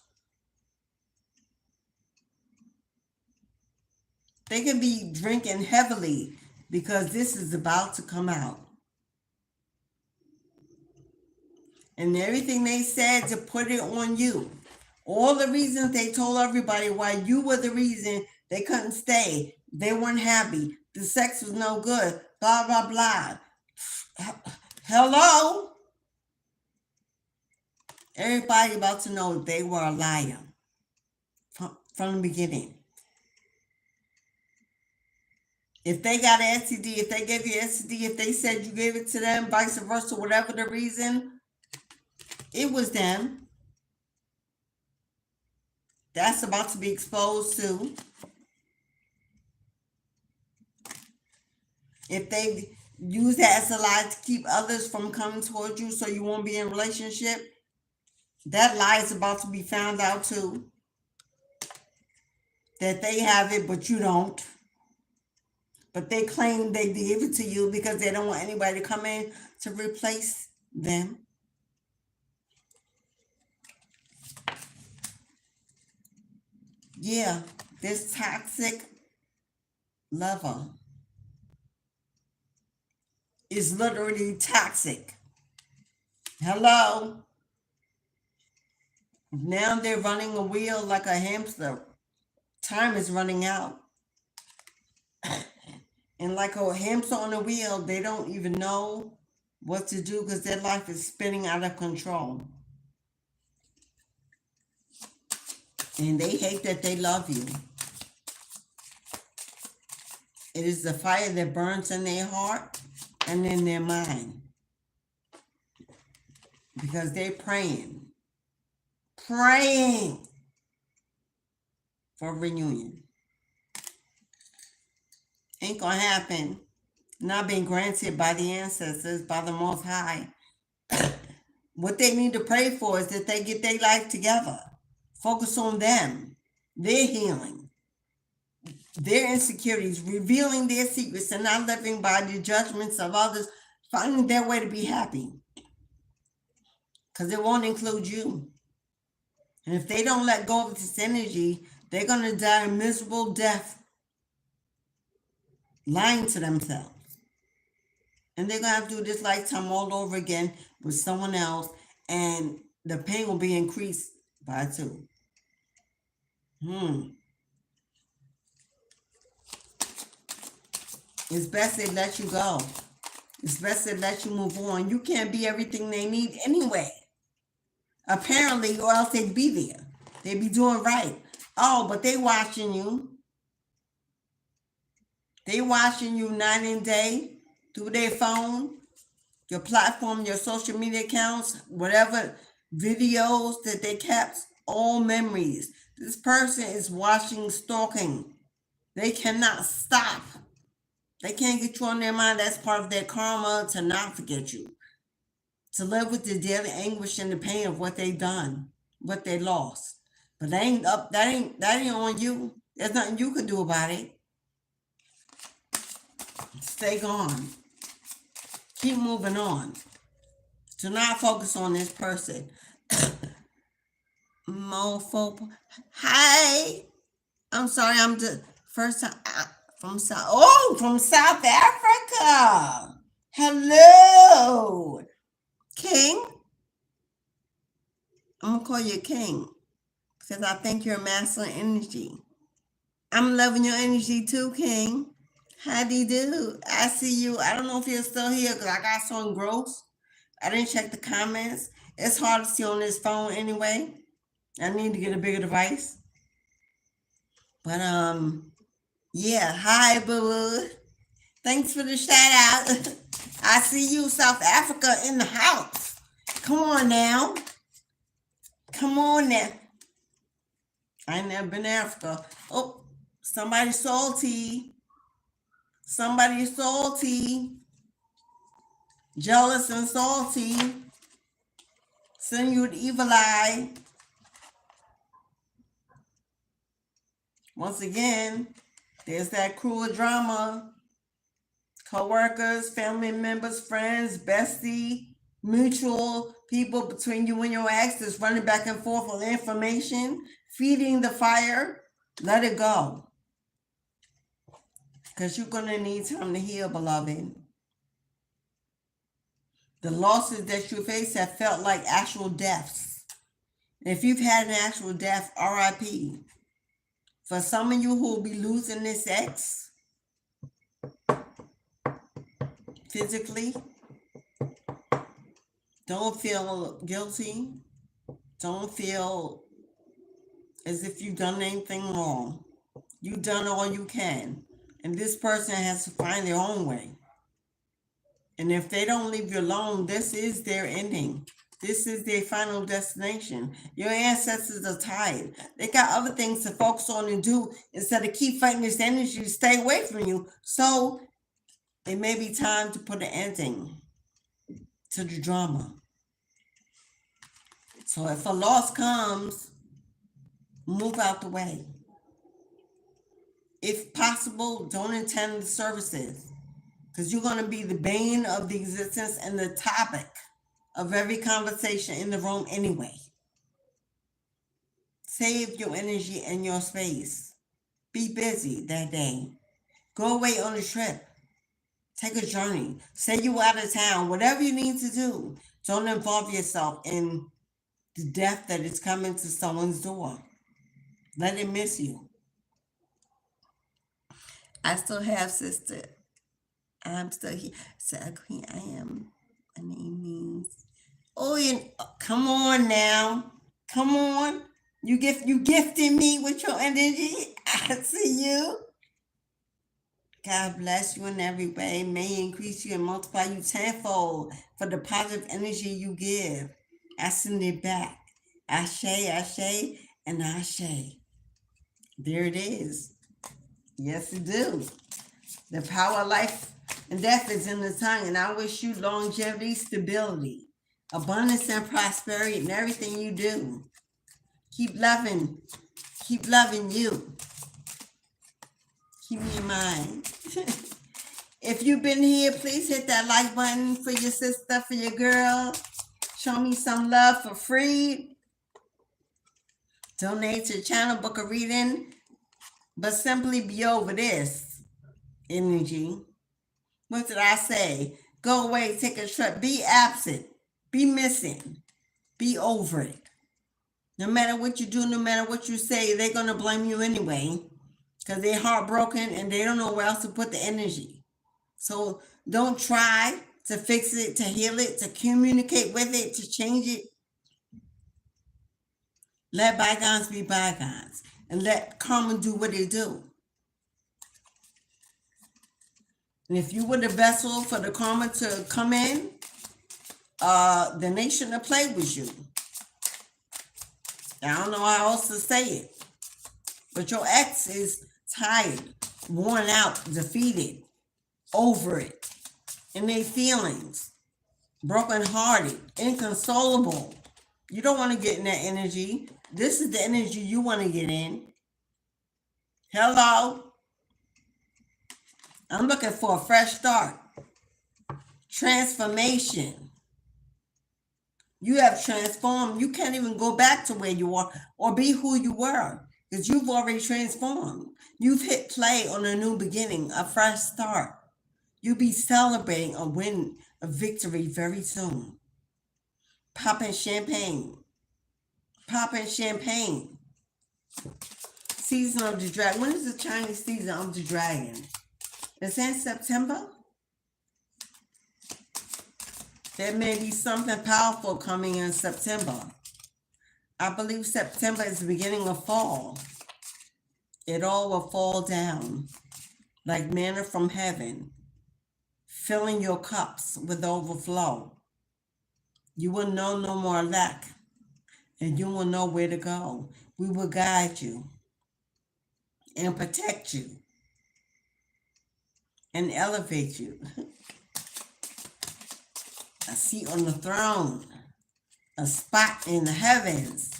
They can be drinking heavily because this is about to come out. And everything they said to put it on you. All the reasons they told everybody why you were the reason they couldn't stay. They weren't happy. The sex was no good. Blah, blah, blah. Hello? Everybody about to know they were a liar from the beginning. If they got an STD, if they gave you an STD, if they said you gave it to them, vice versa, whatever the reason, it was them. That's about to be exposed too. If they use that as a lie to keep others from coming towards you so you won't be in a relationship, that lie is about to be found out too. That they have it, but you don't. But they claim they gave it to you because they don't want anybody to come in to replace them. Yeah, this toxic lover is literally toxic. Hello? Now they're running a wheel like a hamster. Time is running out. And like a hamster on a wheel, they don't even know what to do because their life is spinning out of control. And they hate that they love you. It is the fire that burns in their heart and in their mind. Because they're praying for reunion. Ain't gonna happen. Not being granted by the ancestors, by the Most High. What they need to pray for is that they get their life together. Focus on them, their healing, their insecurities, revealing their secrets, and not living by the judgments of others, finding their way to be happy. Because it won't include you. And if they don't let go of this energy, they're going to die a miserable death lying to themselves. And they're going to have to do this lifetime all over again with someone else, and the pain will be increased by 2. It's best they let you go. It's best they let you move on. You can't be everything they need anyway. Apparently, or else they'd be there. They'd be doing right. Oh, but they watching you. They watching you night and day through their phone, your platform, your social media accounts, whatever videos that they kept, all memories. This person is watching, stalking. They cannot stop. They can't get you on their mind. That's part of their karma to not forget you. To live with the daily anguish and the pain of what they done, what they lost. But that ain't on you. There's nothing you can do about it. Stay gone. Keep moving on. Do not focus on this person. Mofo. Hi. I'm sorry, I'm the first time from South Africa. Hello. King. I'm gonna call you King because I think you're masculine energy. I'm loving your energy too, King. How do you do? I see you. I don't know if you're still here because I got so engrossed. I didn't check the comments. It's hard to see on this phone anyway. I need to get a bigger device. But yeah. Hi, boo. Thanks for the shout out. I see you, South Africa, in the house. Come on now. Come on now. I ain't never been to Africa. Oh, somebody's salty. Somebody's salty. Jealous and salty. Send you an evil eye. Once again, there's that cruel drama. Co-workers, family members, friends, bestie, mutual people between you and your ex that's running back and forth with information, feeding the fire. Let it go. Because you're going to need time to heal, beloved. The losses that you face have felt like actual deaths. And if you've had an actual death, RIP. For some of you who will be losing this ex, physically, don't feel guilty. Don't feel as if you've done anything wrong. You've done all you can. And this person has to find their own way. And if they don't leave you alone, this is their ending. This is their final destination. Your ancestors are tired. They got other things to focus on and do instead of keep fighting this energy to stay away from you. So it may be time to put an ending to the drama. So if a loss comes, move out the way. If possible, don't attend the services because you're going to be the bane of the existence and the topic of every conversation in the room anyway. Save your energy and your space. Be busy that day. Go away on a trip. Take a journey. Say you out of town. Whatever you need to do. Don't involve yourself in the death that is coming to someone's door. Let it miss you. I still have, sister. I'm still here. So, Queen, I am. My name means. Oh, come on now. Come on. You gifting me with your energy. I see you. God bless you in every way. May He increase you and multiply you tenfold for the positive energy you give. I send it back. Ashe, ashe, and ashe. There it is. Yes, it do. The power of life and death is in the tongue, and I wish you longevity, stability, abundance, and prosperity in everything you do. Keep loving you. Keep me in mind. If you've been here, please hit that like button for your sister, for your girl. Show me some love for free. Donate to the channel, book a reading, but simply be over this energy. What did I say? Go away, take a trip, be absent, be missing, be over it. No matter what you do, no matter what you say, they're going to blame you anyway because they're heartbroken and they don't know where else to put the energy. So don't try to fix it, to heal it, to communicate with it, to change it. Let bygones be bygones and let karma do what it do. And if you were the vessel for the karma to come in, then they shouldn't have played with you. I don't know how else to say it. But your ex is tired, worn out, defeated, over it, in their feelings, brokenhearted, inconsolable. You don't want to get in that energy. This is the energy you want to get in. Hello? I'm looking for a fresh start. Transformation. You have transformed. You can't even go back to where you are or be who you were because you've already transformed. You've hit play on a new beginning, a fresh start. You'll be celebrating a win, a victory very soon. Popping champagne. Popping champagne. Season of the Dragon. When is the Chinese season of the Dragon? It's in September. There may be something powerful coming in September. I believe September is the beginning of fall. It all will fall down like manna from heaven, filling your cups with overflow. You will know no more lack, and you will know where to go. We will guide you and protect you and elevate you. A seat on the throne, a spot in the heavens,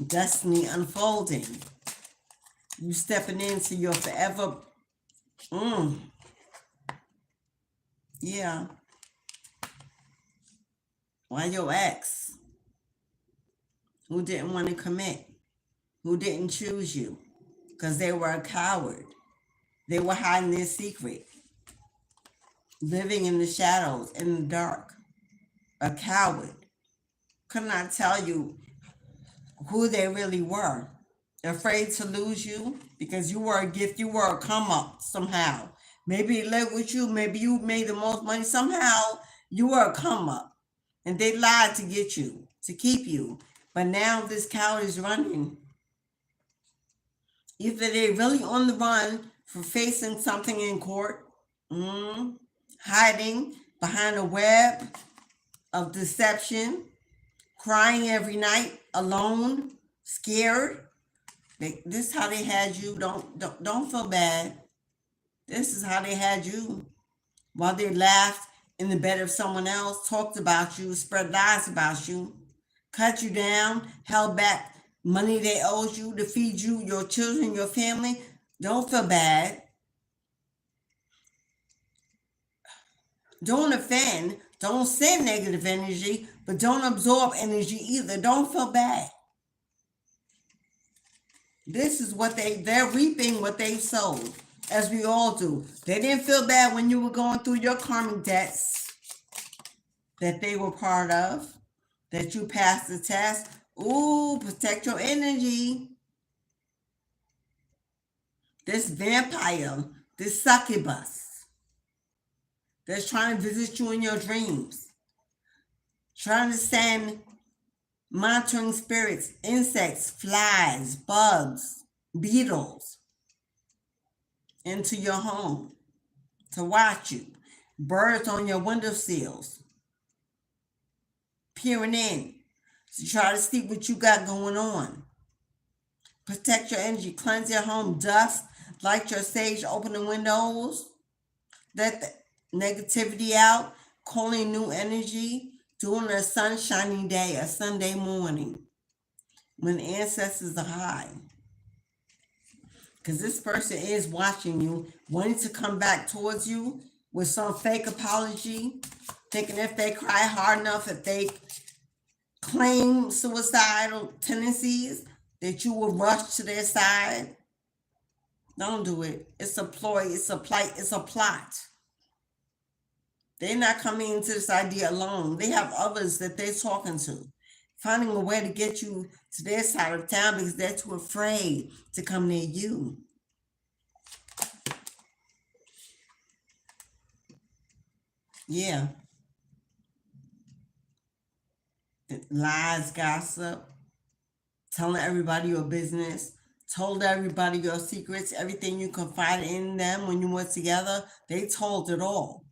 destiny unfolding. You stepping into your forever. Yeah. Why your ex, who didn't want to commit, who didn't choose you, because they were a coward. They were hiding their secret. Living in the shadows, in the dark, a coward, could not tell you who they really were. Afraid to lose you because you were a gift, you were a come up somehow. Maybe they lived with you, maybe you made the most money. Somehow you were a come up and they lied to get you, to keep you. But now this coward is running. Either they're really on the run for facing something in court, hiding behind a web of deception, crying every night, alone, scared. This is how they had you. Don't feel bad. This is how they had you. While they laughed in the bed of someone else, talked about you, spread lies about you, cut you down, held back money they owed you to feed you, your children, your family. Don't feel bad. Don't offend. Don't send negative energy, but don't absorb energy either. Don't feel bad. This is what they're reaping what they sowed. as we all do. They didn't feel bad when you were going through your karmic debts that they were part of, that you passed the test. Ooh, protect your energy. This vampire, this succubus that's trying to visit you in your dreams, trying to send monitoring spirits, insects, flies, bugs, beetles into your home to watch you. Birds on your windowsills peering in to try to see what you got going on. Protect your energy, cleanse your home, dust, light your sage, open the windows, let the negativity out, calling new energy during a sunshiny day, a Sunday morning when ancestors are high. Because this person is watching you, wanting to come back towards you with some fake apology, thinking if they cry hard enough, if they claim suicidal tendencies, that you will rush to their side. Don't do it. It's a ploy, it's a plight, it's a plot. They're not coming into this idea alone. They have others that they're talking to, finding a way to get you to their side of town because they're too afraid to come near you. Yeah. Lies, gossip, telling everybody your business, told everybody your secrets, everything you confided in them when you were together, they told it all.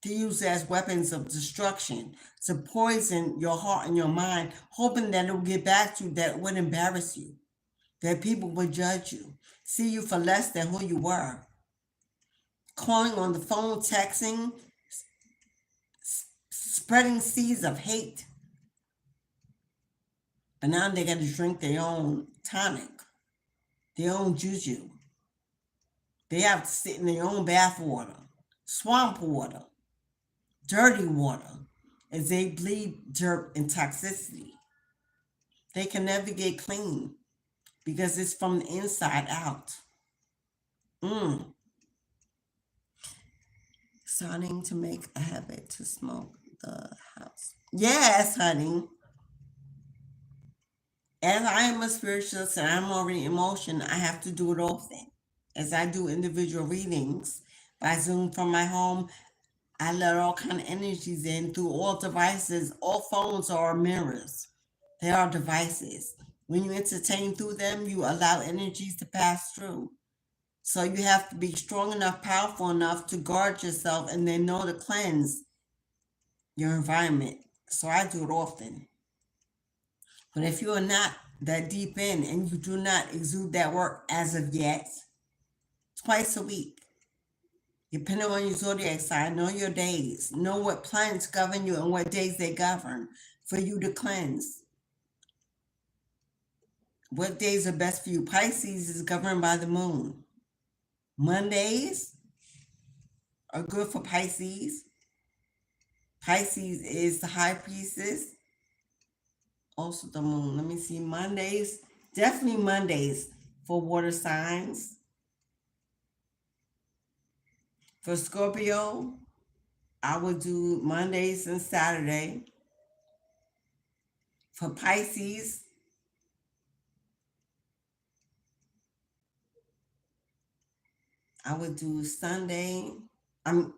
To use as weapons of destruction, to poison your heart and your mind, hoping that it will get back to you, that it would embarrass you, that people would judge you, see you for less than who you were. Calling on the phone, texting, spreading seeds of hate. But now they got to drink their own tonic, their own juju. They have to sit in their own bath water, swamp water, dirty water, as they bleed dirt and toxicity. They can never get clean because it's from the inside out. Starting to make a habit to smoke the house. Yes, honey. As I am a spiritualist and I'm already in motion, I have to do it often. As I do individual readings by Zoom from my home, I let all kind of energies in through all devices. All phones are mirrors. They are devices. When you entertain through them, you allow energies to pass through. So you have to be strong enough, powerful enough to guard yourself and then know to cleanse your environment. So I do it often. But if you are not that deep in and you do not exude that work as of yet, twice a week, depending on your zodiac sign, know your days, know what planets govern you and what days they govern for you to cleanse. What days are best for you? Pisces is governed by the moon. Mondays are good for Pisces. Pisces is the high priestess. Also the moon. Let me see. Mondays, definitely Mondays for water signs. For Scorpio, I would do Mondays and Saturday. For Pisces, I would do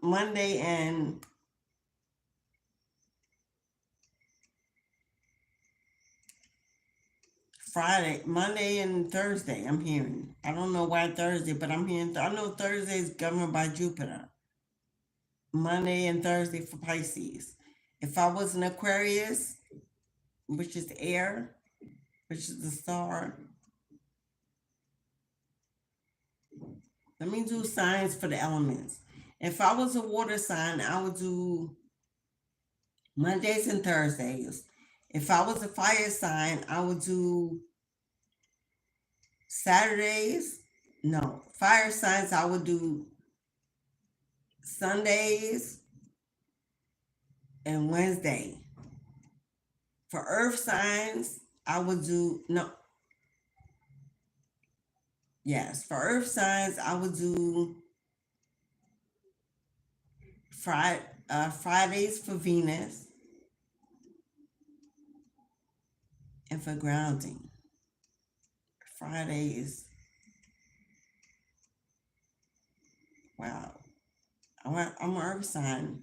Monday and Friday, Monday and Thursday, I'm hearing. I don't know why Thursday, but I'm hearing. I know Thursday is governed by Jupiter. Monday and Thursday for Pisces. If I was an Aquarius, which is air, which is the star, let me do signs for the elements. If I was a water sign, I would do Mondays and Thursdays. If I was a fire sign, I would do Saturdays. No, fire signs, I would do Sundays and Wednesday. For earth signs, I would do, no, Yes, for earth signs, I would do Fridays for Venus and for grounding. Fridays, wow. I'm an earth sign.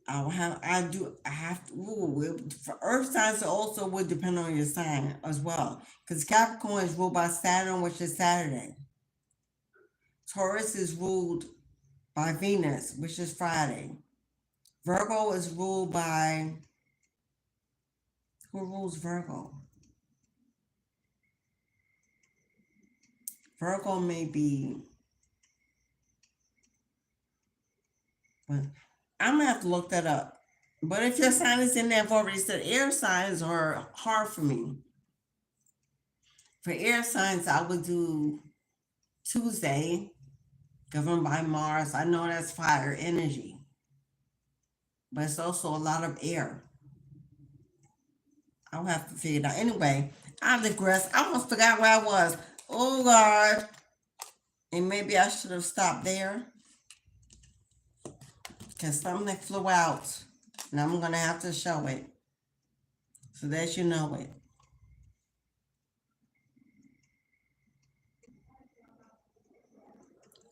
I have to, for earth signs also would depend on your sign as well. Because Capricorn is ruled by Saturn, which is Saturday. Taurus is ruled by Venus, which is Friday. Virgo is ruled by, who rules Virgo? Virgo may be, but I'm gonna have to look that up. But if your sign is in there, I've already said air signs are hard for me. For air signs, I would do Tuesday, governed by Mars. I know that's fire energy, but it's also a lot of air. I'll have to figure it out. Anyway, I digress. I almost forgot where I was. Oh, God. And maybe I should have stopped there because something flew out. And I'm going to have to show it so that you know it.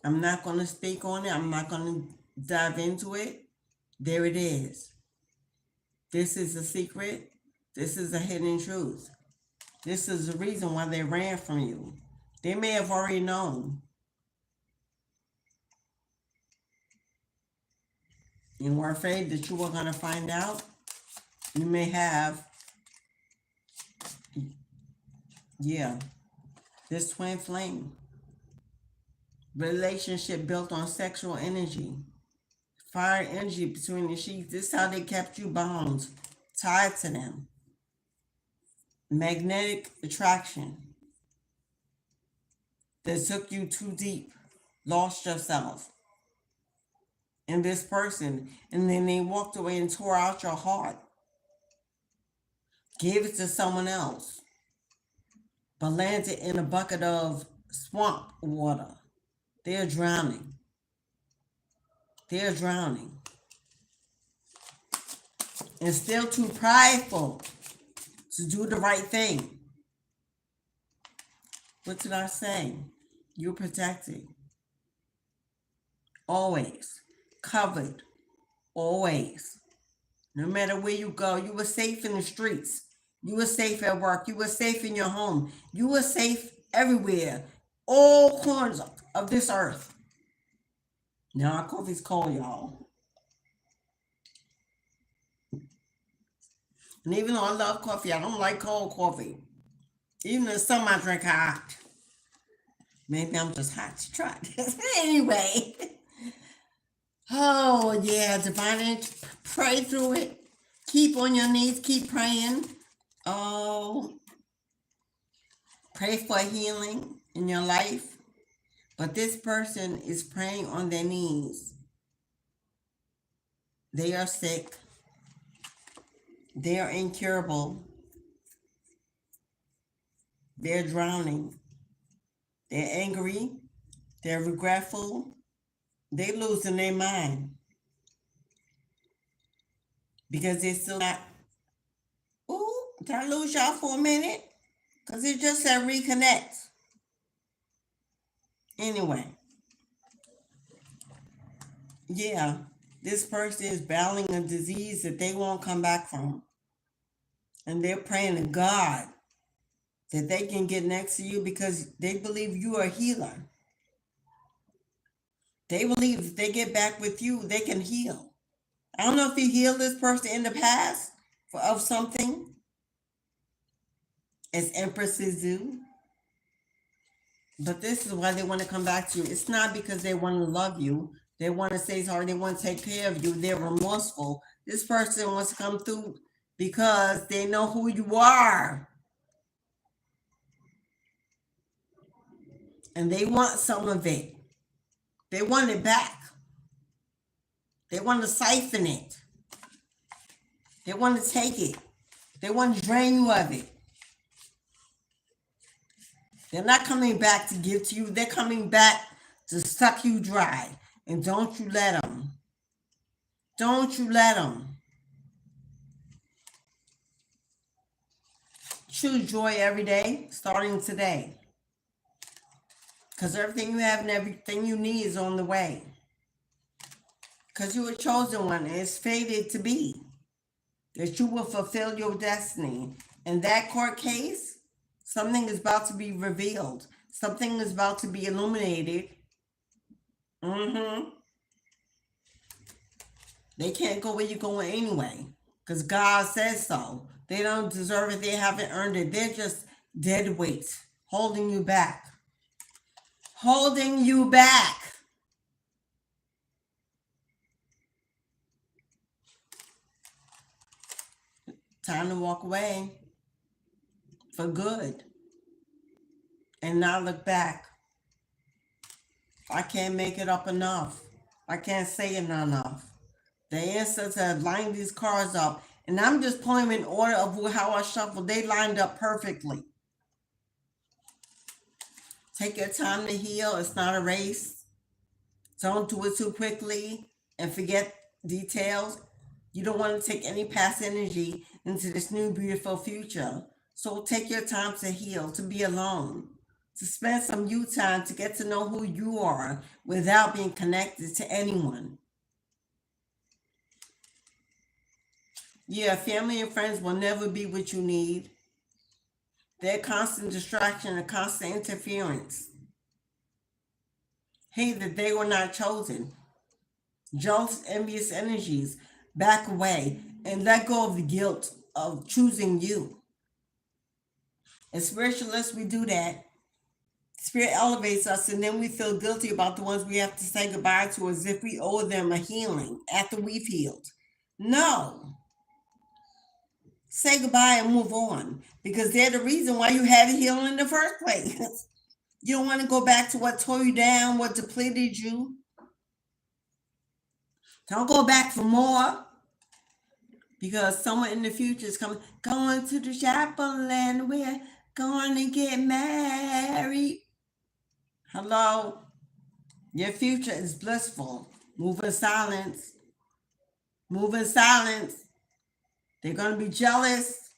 I'm not going to speak on it. I'm not going to dive into it. There it is. This is a secret. This is a hidden truth. This is the reason why they ran from you. They may have already known. You were afraid that you were going to find out. You may have, yeah, this twin flame. Relationship built on sexual energy. Fire energy between the sheets. This is how they kept you bound, tied to them. Magnetic attraction that took you too deep, lost yourself in this person, and then they walked away and tore out your heart, gave it to someone else, but landed in a bucket of swamp water. They're drowning. They're drowning. And still too prideful to do the right thing. What did I say? You're protected. Always. Covered. Always. No matter where you go, you were safe in the streets. You were safe at work. You were safe in your home. You were safe everywhere. All corners of this earth. Now our coffee's cold, y'all. And even though I love coffee, I don't like cold coffee. Even though some I drink hot. Maybe I'm just hot to try this. Anyway. Oh, yeah, divine, pray through it. Keep on your knees. Keep praying. Oh, pray for healing in your life. But this person is praying on their knees. They are sick. They are incurable. They're drowning. They're angry. They're regretful. They're losing their mind. Because they're still not. Ooh, did I lose y'all for a minute? Because it just said reconnect. Anyway. Yeah, this person is battling a disease that they won't come back from. And they're praying to God that they can get next to you because they believe you are a healer. They believe if they get back with you, they can heal. I don't know if you healed this person in the past of something, as empresses do. But this is why they want to come back to you. It's not because they want to love you. They want to say sorry. They want to take care of you. They're remorseful. This person wants to come through because they know who you are. And they want some of it. They want it back. They want to siphon it. They want to take it. They want to drain you of it. They're not coming back to give to you. They're coming back to suck you dry. And don't you let them. Don't you let them. Choose joy every day, starting today. Because everything you have and everything you need is on the way. Because you were chosen one, and it's fated to be that you will fulfill your destiny. In that court case, something is about to be revealed. Something is about to be illuminated. They can't go where you're going anyway, because God says so. They don't deserve it. They haven't earned it. They're just dead weight, holding you back. Holding you back. Time to walk away for good and not look back. I can't make it up enough. I can't say it enough. The ancestors have lined these cards up, and I'm just pulling them in order of how I shuffle. They lined up perfectly. Take your time to heal. It's not a race. Don't do it too quickly and forget details. You don't want to take any past energy into this new beautiful future. So take your time to heal, to be alone, to spend some you time to get to know who you are without being connected to anyone. Yeah, family and friends will never be what you need. They're constant distraction and constant interference. Hey, that they were not chosen. Jealous, envious energies, back away and let go of the guilt of choosing you. As spiritualists, we do that. Spirit elevates us, and then we feel guilty about the ones we have to say goodbye to as if we owe them a healing after we've healed. No. Say goodbye and move on, because they're the reason why you had a healing in the first place. You don't want to go back to what tore you down, what depleted you. Don't go back for more, because someone in the future is going to the chapel and we're going to get married. Hello? Your future is blissful. Move in silence. Move in silence. They're going to be jealous.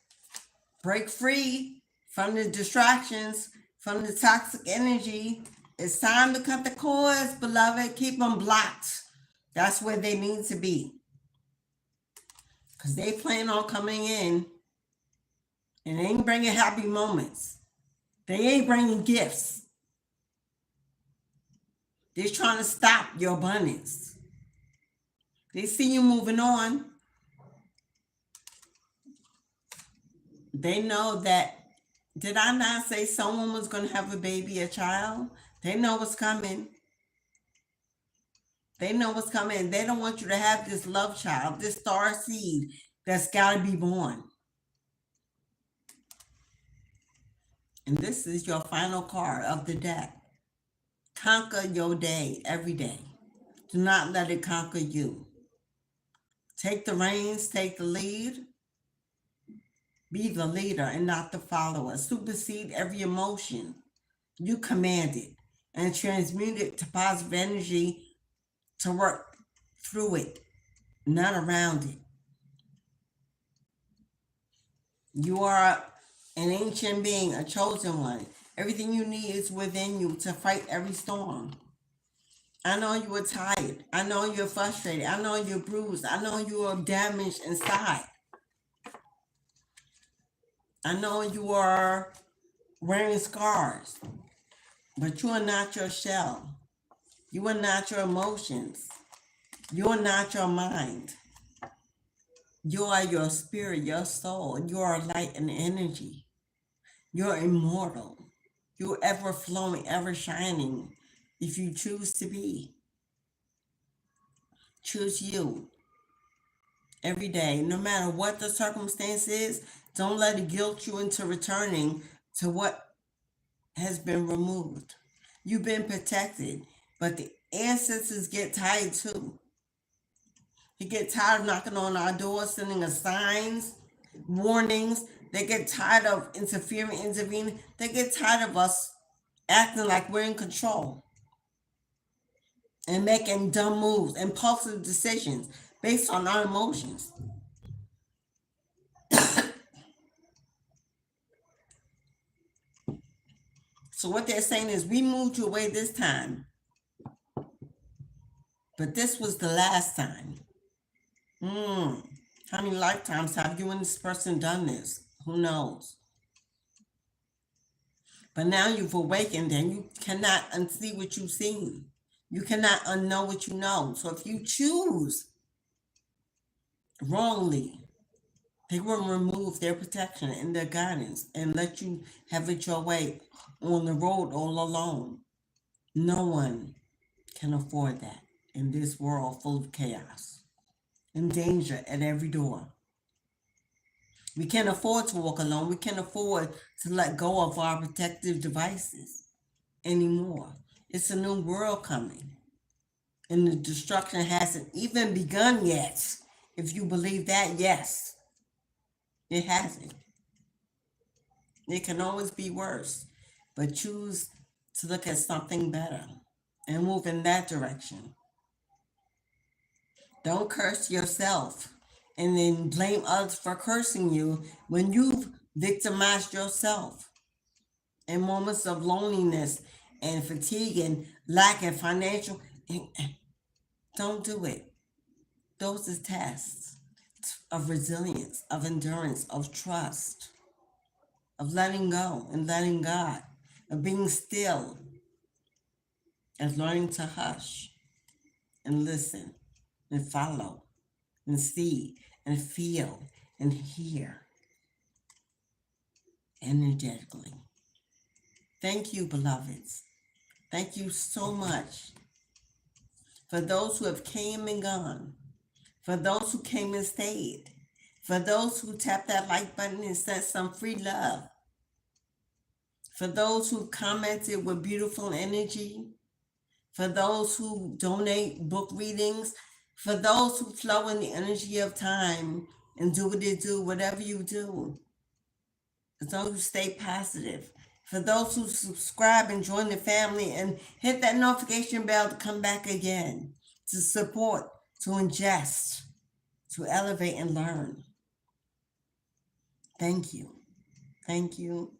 Break free from the distractions, from the toxic energy. It's time to cut the cords, beloved. Keep them blocked. That's where they need to be. Because they plan on coming in and they ain't bringing happy moments. They ain't bringing gifts. They're trying to stop your abundance. They see you moving on. They know that, did I not say someone was going to have a baby, a child? They know what's coming. They know what's coming. They don't want you to have this love child, this star seed that's got to be born. And this is your final card of the deck. Conquer your day every day. Do not let it conquer you. Take the reins, take the lead. Be the leader and not the follower. Supersede every emotion. You command it and transmute it to positive energy to work through it, not around it. You are an ancient being, a chosen one. Everything you need is within you to fight every storm. I know you are tired. I know you're frustrated. I know you're bruised. I know you are damaged inside. I know you are wearing scars, but you are not your shell. You are not your emotions. You are not your mind. You are your spirit, your soul. You are light and energy. You're immortal. You're ever flowing, ever shining if you choose to be. Choose you every day, no matter what the circumstance is. Don't let it guilt you into returning to what has been removed. You've been protected, but the ancestors get tired too. They get tired of knocking on our doors, sending us signs, warnings. They get tired of interfering, intervening. They get tired of us acting like we're in control, and making dumb moves, impulsive decisions based on our emotions. So what they're saying is, we moved you away this time, but this was the last time. How many lifetimes have you and this person done this? Who knows? But now you've awakened and you cannot unsee what you've seen. You cannot unknow what you know. So if you choose wrongly, they will remove their protection and their guidance and let you have it your way on the road all alone. No one can afford that in this world full of chaos and danger at every door. We can't afford to walk alone. We can't afford to let go of our protective devices anymore. It's a new world coming, and the destruction hasn't even begun yet. If you believe that, yes, it hasn't. It can always be worse, but choose to look at something better and move in that direction. Don't curse yourself and then blame others for cursing you when you've victimized yourself in moments of loneliness and fatigue and lack of financial. Don't do it. Those are tests of resilience, of endurance, of trust, of letting go and letting God, of being still, and learning to hush and listen and follow and see and feel and hear energetically. Thank you, beloveds. Thank you so much for those who have came and gone, for those who came and stayed, for those who tapped that like button and sent some free love, for those who commented with beautiful energy, for those who donate book readings, for those who flow in the energy of time and do what they do, whatever you do. For those who stay positive, for those who subscribe and join the family and hit that notification bell to come back again, to support, to ingest, to elevate and learn. Thank you. Thank you.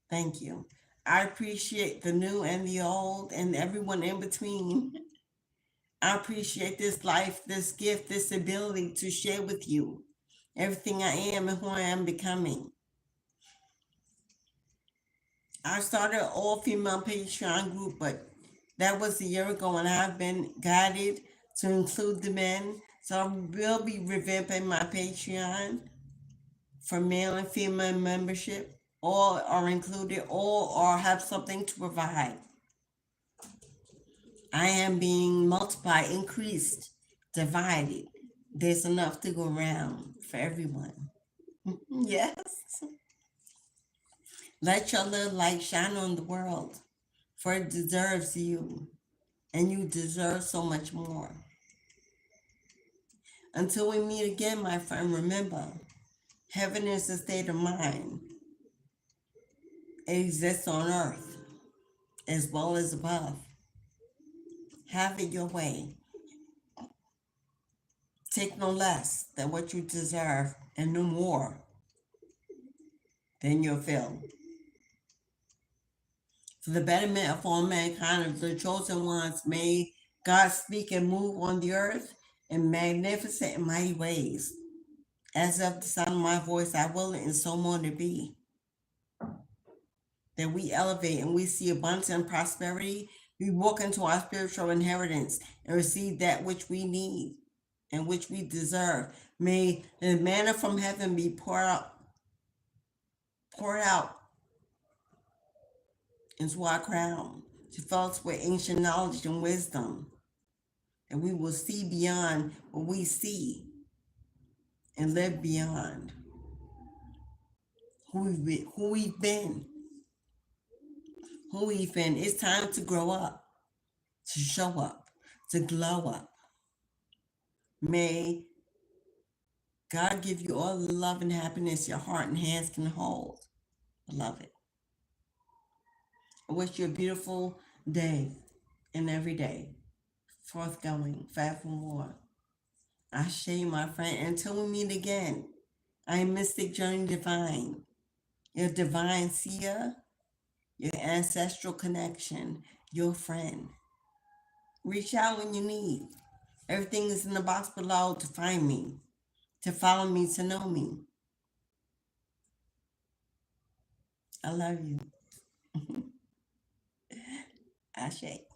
Thank you. I appreciate the new and the old and everyone in between. I appreciate this life, this gift, this ability to share with you everything I am and who I am becoming. I started an all-female Patreon group, but that was a year ago, and I've been guided to include the men. So I will be revamping my Patreon for male and female membership. All are included, all are have something to provide. I am being multiplied, increased, divided. There's enough to go around for everyone. Yes. Let your little light shine on the world, for it deserves you, and you deserve so much more. Until we meet again, my friend, remember, heaven is a state of mind. It exists on earth as well as above. Have it your way. Take no less than what you deserve and no more than your fill. For the betterment of all mankind, of the chosen ones, may God speak and move on the earth in magnificent and mighty ways. As of the sound of my voice, I will and so more to be. That we elevate and we see abundance and prosperity, we walk into our spiritual inheritance and receive that which we need and which we deserve. May the manna from heaven be poured out into our crown to fill us with ancient knowledge and wisdom. And we will see beyond what we see and live beyond who we've been. It's time to grow up, to show up, to glow up. May God give you all the love and happiness your heart and hands can hold. I love it. I wish you a beautiful day and every day. Forthgoing, forevermore. Ashe, my friend. Until we meet again, I am Mystic Journey Divine, your divine seer, your ancestral connection, your friend. Reach out when you need. Everything is in the box below to find me, to follow me, to know me. I love you. Ashe.